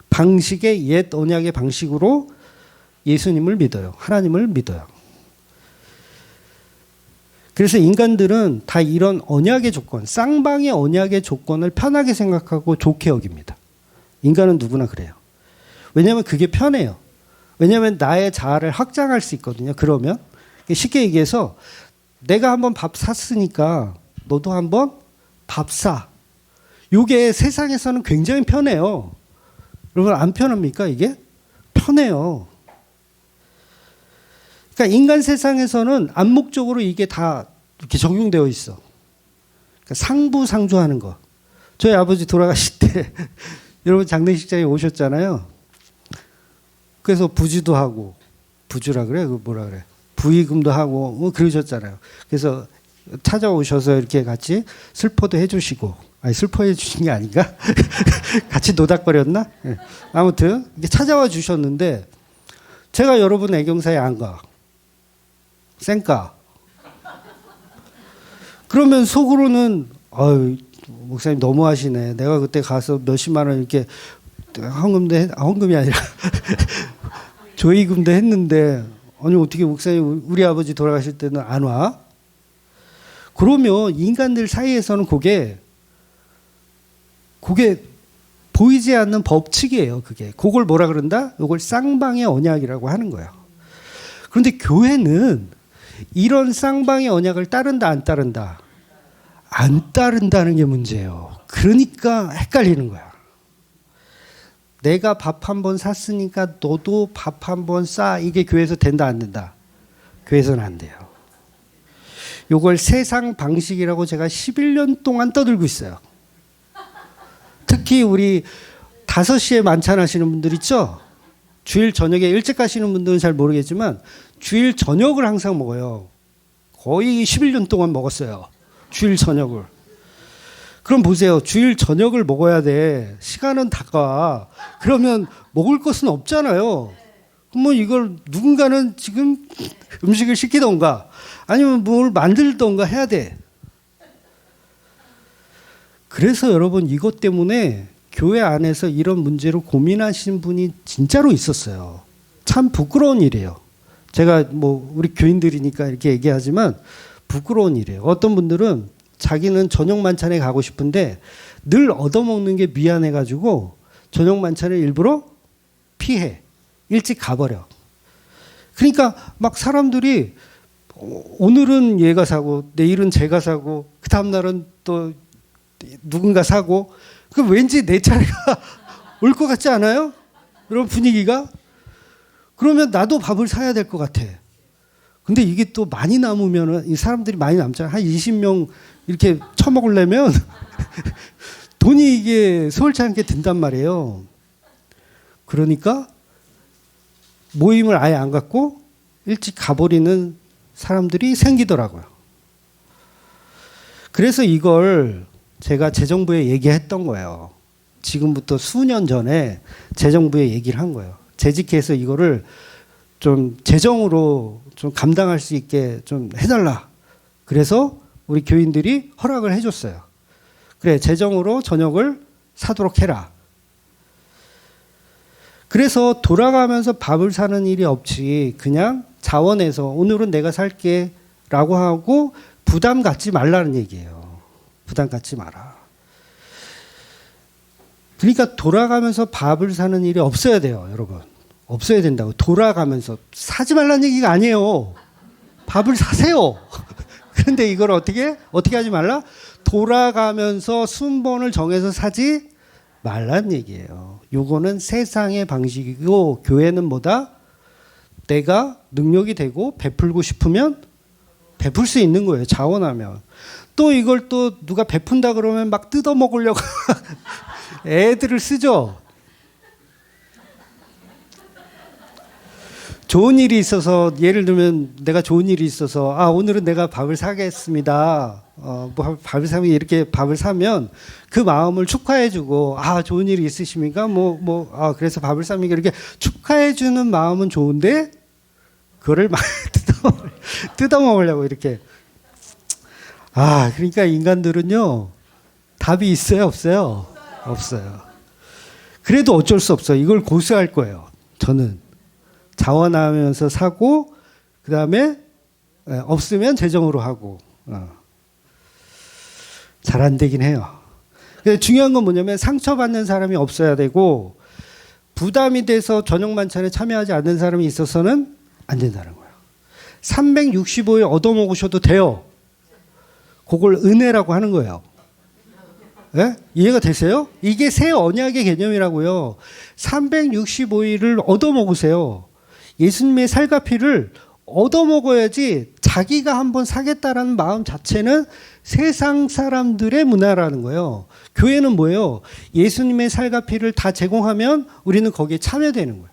S1: 방식의 옛 언약의 방식으로 예수님을 믿어요. 하나님을 믿어요. 그래서 인간들은 다 이런 언약의 조건, 쌍방의 언약의 조건을 편하게 생각하고 좋게 여깁니다. 인간은 누구나 그래요. 왜냐하면 그게 편해요. 왜냐하면 나의 자아를 확장할 수 있거든요. 그러면 쉽게 얘기해서 내가 한번 밥 샀으니까 너도 한번 밥 사. 이게 세상에서는 굉장히 편해요. 여러분 안 편합니까 이게? 편해요. 그러니까 인간 세상에서는 암묵적으로 이게 다 이렇게 적용되어 있어. 그러니까 상부상조하는 거. 저희 아버지 돌아가실 때 여러분 장례식장에 오셨잖아요. 그래서 부지도 하고 부주라 그래? 그 뭐라 그래? 부의금도 하고 뭐 그러셨잖아요. 그래서 찾아오셔서 이렇게 같이 슬퍼도 해주시고, 아니 슬퍼해 주신 게 아닌가? 같이 노닥거렸나? 네. 아무튼 이게 찾아와 주셨는데 제가 여러분 애경사에 안 가. 쌩까. 그러면 속으로는 아유 목사님 너무하시네. 내가 그때 가서 몇십만 원 이렇게 헌금이 아니라 조의금도 했는데 아니 어떻게 목사님 우리 아버지 돌아가실 때는 안 와? 그러면 인간들 사이에서는 그게 보이지 않는 법칙이에요. 그걸 뭐라 그런다? 이걸 쌍방의 언약이라고 하는 거예요. 그런데 교회는 이런 쌍방의 언약을 따른다 안 따른다? 안 따른다는 게 문제예요. 그러니까 헷갈리는 거야. 내가 밥 한 번 샀으니까 너도 밥 한 번 싸. 이게 교회에서 된다 안 된다? 교회에서는 안 돼요. 이걸 세상 방식이라고 제가 11년 동안 떠들고 있어요. 특히 우리 5시에 만찬하시는 분들 있죠? 주일 저녁에 일찍 가시는 분들은 잘 모르겠지만 주일 저녁을 항상 먹어요. 거의 11년 동안 먹었어요. 주일 저녁을. 그럼 보세요. 주일 저녁을 먹어야 돼. 시간은 다가. 그러면 먹을 것은 없잖아요. 그럼 뭐 이걸 누군가는 지금 음식을 시키던가 아니면 뭘 만들던가 해야 돼. 그래서 여러분 이것 때문에 교회 안에서 이런 문제로 고민하신 분이 진짜로 있었어요. 참 부끄러운 일이에요. 제가 뭐 우리 교인들이니까 이렇게 얘기하지만 부끄러운 일이에요. 어떤 분들은 자기는 저녁 만찬에 가고 싶은데 늘 얻어먹는 게 미안해가지고 저녁 만찬을 일부러 피해. 일찍 가버려. 그러니까 막 사람들이 오늘은 얘가 사고 내일은 제가 사고 그 다음날은 또 누군가 사고 그 왠지 내 차례가 올 것 같지 않아요? 이런 분위기가? 그러면 나도 밥을 사야 될 것 같아. 근데 이게 또 많이 남으면은 이 사람들이 많이 남잖아요. 한 20명 이렇게 처먹으려면 돈이 이게 서울치 않게 든단 말이에요. 그러니까 모임을 아예 안 갖고 일찍 가버리는 사람들이 생기더라고요. 그래서 이걸 제가 재정부에 얘기했던 거예요. 지금부터 수년 전에 재정부에 얘기를 한 거예요. 재직해서 이거를 좀 재정으로 좀 감당할 수 있게 좀 해달라. 그래서 우리 교인들이 허락을 해줬어요. 그래, 재정으로 저녁을 사도록 해라. 그래서 돌아가면서 밥을 사는 일이 없이 그냥 자원해서 오늘은 내가 살게 라고 하고 부담 갖지 말라는 얘기예요. 부담 갖지 마라. 그러니까 돌아가면서 밥을 사는 일이 없어야 돼요, 여러분. 없어야 된다고. 돌아가면서 사지 말라는 얘기가 아니에요. 밥을 사세요. 그런데 이걸 어떻게 하지 말라? 돌아가면서 순번을 정해서 사지 말라는 얘기예요. 요거는 세상의 방식이고 교회는 뭐다? 내가 능력이 되고 베풀고 싶으면 베풀 수 있는 거예요. 자원하면. 또 이걸 또 누가 베푼다 그러면 막 뜯어 먹으려고 애들을 쓰죠. 좋은 일이 있어서 예를 들면 내가 좋은 일이 있어서 오늘은 내가 밥을 사겠습니다. 뭐 밥을 사면 이렇게 밥을 사면 그 마음을 축하해주고 좋은 일이 있으십니까? 그래서 밥을 삽니까? 이렇게 축하해주는 마음은 좋은데 그거를 막 뜯어 먹으려고 이렇게 그러니까 인간들은요 답이 있어요, 없어요? 없어요. 그래도 어쩔 수 없어요. 이걸 고수할 거예요. 저는 자원하면서 사고 그 다음에 없으면 재정으로 하고 잘 안 되긴 해요. 근데 중요한 건 뭐냐면 상처받는 사람이 없어야 되고 부담이 돼서 저녁 만찬에 참여하지 않는 사람이 있어서는 안 된다는 거예요. 365일 얻어먹으셔도 돼요. 그걸 은혜라고 하는 거예요. 네? 이해가 되세요? 이게 새 언약의 개념이라고요. 365일을 얻어먹으세요. 예수님의 살과 피를 얻어먹어야지 자기가 한번 사겠다라는 마음 자체는 세상 사람들의 문화라는 거예요. 교회는 뭐예요? 예수님의 살과 피를 다 제공하면 우리는 거기에 참여되는 거예요.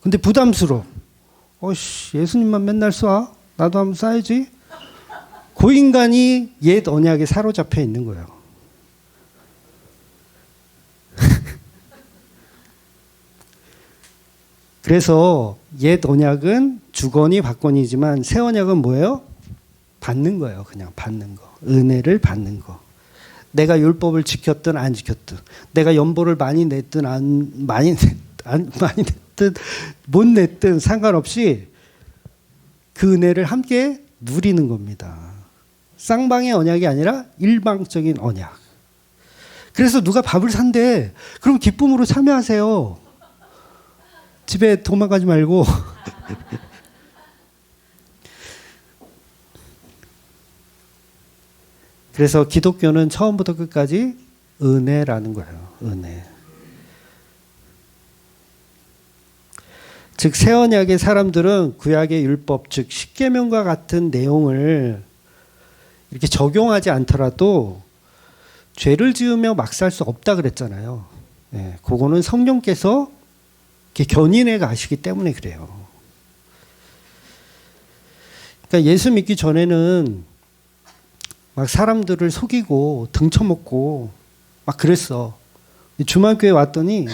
S1: 근데 부담스러워. 예수님만 맨날 쏴? 나도 한번 쏴야지. 그 인간이 옛 언약에 사로잡혀 있는 거예요. 그래서 옛 언약은 주거니 받거니지만 새 언약은 뭐예요? 받는 거예요. 그냥 받는 거. 은혜를 받는 거. 내가 율법을 지켰든 안 지켰든, 내가 연보를 많이 냈든 많이 냈든 못 냈든 상관없이 그 은혜를 함께 누리는 겁니다. 쌍방의 언약이 아니라 일방적인 언약. 그래서 누가 밥을 산대. 그럼 기쁨으로 참여하세요. 집에 도망가지 말고. 그래서 기독교는 처음부터 끝까지 은혜라는 거예요. 은혜. 즉 새 언약의 사람들은 구약의 율법, 즉 십계명과 같은 내용을 이렇게 적용하지 않더라도 죄를 지으며 막 살 수 없다 그랬잖아요. 그거는 성령께서 견인해 가시기 때문에 그래요. 그러니까 예수 믿기 전에는 막 사람들을 속이고 등쳐먹고 막 그랬어. 주말교회 왔더니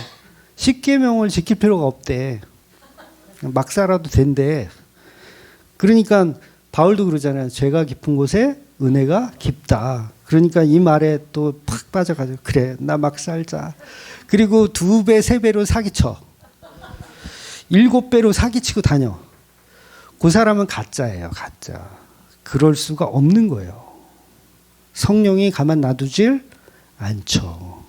S1: 십계명을 지킬 필요가 없대. 막 살아도 된대. 그러니까 바울도 그러잖아요. 죄가 깊은 곳에 은혜가 깊다. 그러니까 이 말에 또 팍 빠져가지고 그래 나 막 살자. 그리고 2배 3배로 사기쳐. 7배로 사기치고 다녀. 그 사람은 가짜예요. 가짜. 그럴 수가 없는 거예요. 성령이 가만 놔두질 않죠.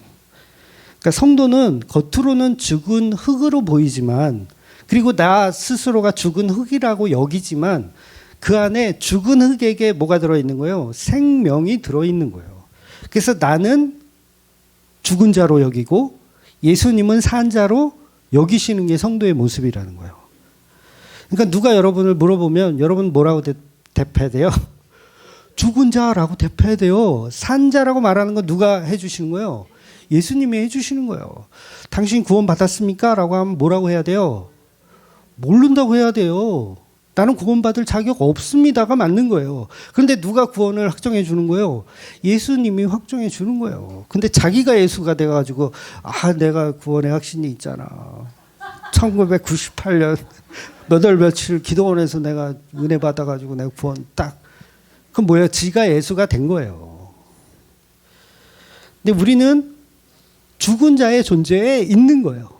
S1: 그러니까 성도는 겉으로는 죽은 흙으로 보이지만, 그리고 나 스스로가 죽은 흙이라고 여기지만 그 안에 죽은 흙에게 뭐가 들어있는 거예요? 생명이 들어있는 거예요. 그래서 나는 죽은 자로 여기고 예수님은 산 자로 여기시는 게 성도의 모습이라는 거예요. 그러니까 누가 여러분을 물어보면 여러분 뭐라고 대표해야 돼요? 죽은 자라고 대표해야 돼요. 산 자라고 말하는 건 누가 해주시는 거예요? 예수님이 해주시는 거예요. 당신 구원 받았습니까? 라고 하면 뭐라고 해야 돼요? 모른다고 해야 돼요. 나는 구원받을 자격 없습니다가 맞는 거예요. 그런데 누가 구원을 확정해 주는 거예요? 예수님이 확정해 주는 거예요. 근데 자기가 예수가 돼가지고 내가 구원의 확신이 있잖아. 1998년 몇 월 며칠 기도원에서 내가 은혜 받아가지고 내가 구원 딱. 그럼 뭐예요? 지가 예수가 된 거예요. 근데 우리는 죽은 자의 존재에 있는 거예요.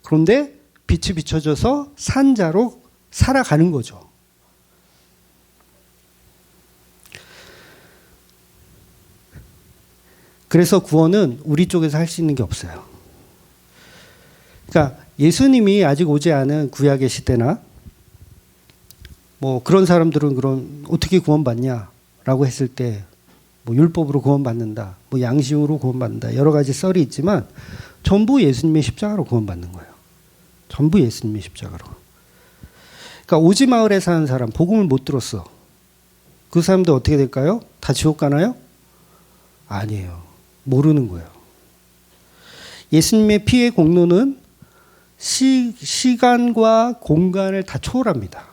S1: 그런데 빛이 비춰져서 산 자로 살아가는 거죠. 그래서 구원은 우리 쪽에서 할 수 있는 게 없어요. 그러니까 예수님이 아직 오지 않은 구약의 시대나 뭐 그런 사람들은 그럼 어떻게 구원받냐라고 했을 때 뭐 율법으로 구원받는다, 뭐 양심으로 구원받는다, 여러 가지 썰이 있지만 전부 예수님의 십자가로 구원받는 거예요. 전부 예수님의 십자가로. 그러니까 오지 마을에 사는 사람, 복음을 못 들었어. 그 사람들 어떻게 될까요? 다 지옥 가나요? 아니에요. 모르는 거예요. 예수님의 피의 공로는 시간과 공간을 다 초월합니다.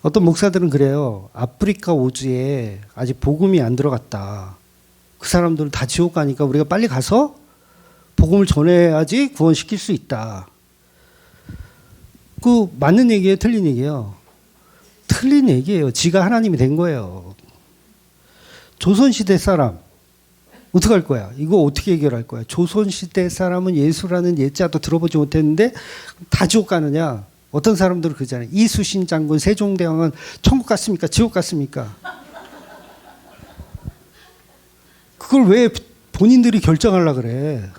S1: 어떤 목사들은 그래요. 아프리카 오지에 아직 복음이 안 들어갔다. 그 사람들은 다 지옥 가니까 우리가 빨리 가서 복음을 전해야지 구원시킬 수 있다. 그 맞는 얘기예요? 틀린 얘기예요? 틀린 얘기예요. 지가 하나님이 된 거예요. 조선시대 사람 어떻게 할 거야? 이거 어떻게 해결할 거야? 조선시대 사람은 예수라는 예자도 들어보지 못했는데 다 지옥 가느냐? 어떤 사람들은 그러잖아요. 이수신 장군 세종대왕은 천국 갔습니까? 지옥 갔습니까? 그걸 왜 본인들이 결정하려고 그래?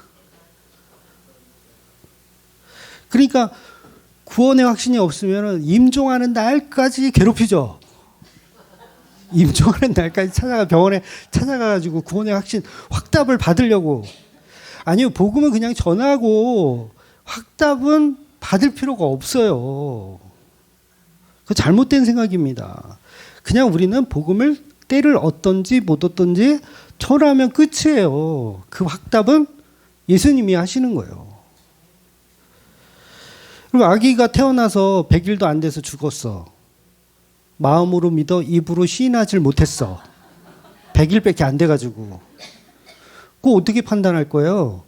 S1: 그러니까 구원의 확신이 없으면 임종하는 날까지 괴롭히죠. 임종하는 날까지 병원에 찾아가가지고 구원의 확신, 확답을 받으려고. 아니요, 복음은 그냥 전하고 확답은 받을 필요가 없어요. 그 잘못된 생각입니다. 그냥 우리는 복음을 때를 얻든지 못 얻든지 전하면 끝이에요. 그 확답은 예수님이 하시는 거예요. 그리고 아기가 태어나서 100일도 안 돼서 죽었어. 마음으로 믿어 입으로 시인하지 못했어. 100일밖에 안 돼가지고. 그거 어떻게 판단할 거예요?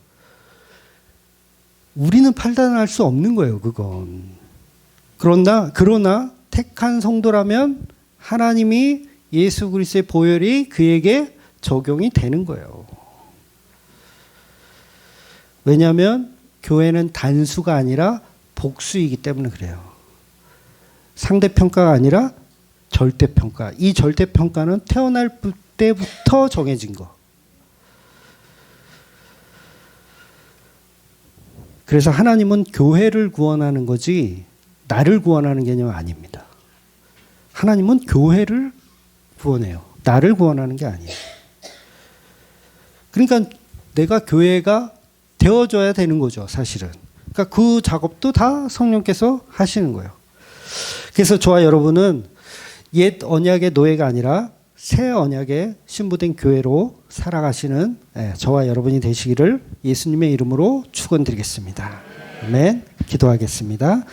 S1: 우리는 판단할 수 없는 거예요, 그건. 그러나 택한 성도라면 하나님이 예수 그리스도의 보혈이 그에게 적용이 되는 거예요. 왜냐하면 교회는 단수가 아니라 복수이기 때문에 그래요. 상대평가가 아니라 절대평가. 이 절대평가는 태어날 때부터 정해진 거. 그래서 하나님은 교회를 구원하는 거지 나를 구원하는 개념은 아닙니다. 하나님은 교회를 구원해요. 나를 구원하는 게 아니에요. 그러니까 내가 교회가 되어줘야 되는 거죠, 사실은. 그러니까 그 작업도 다 성령께서 하시는 거예요. 그래서 저와 여러분은 옛 언약의 노예가 아니라 새 언약의 신부된 교회로 살아가시는 저와 여러분이 되시기를 예수님의 이름으로 축원드리겠습니다. 아멘. 기도하겠습니다.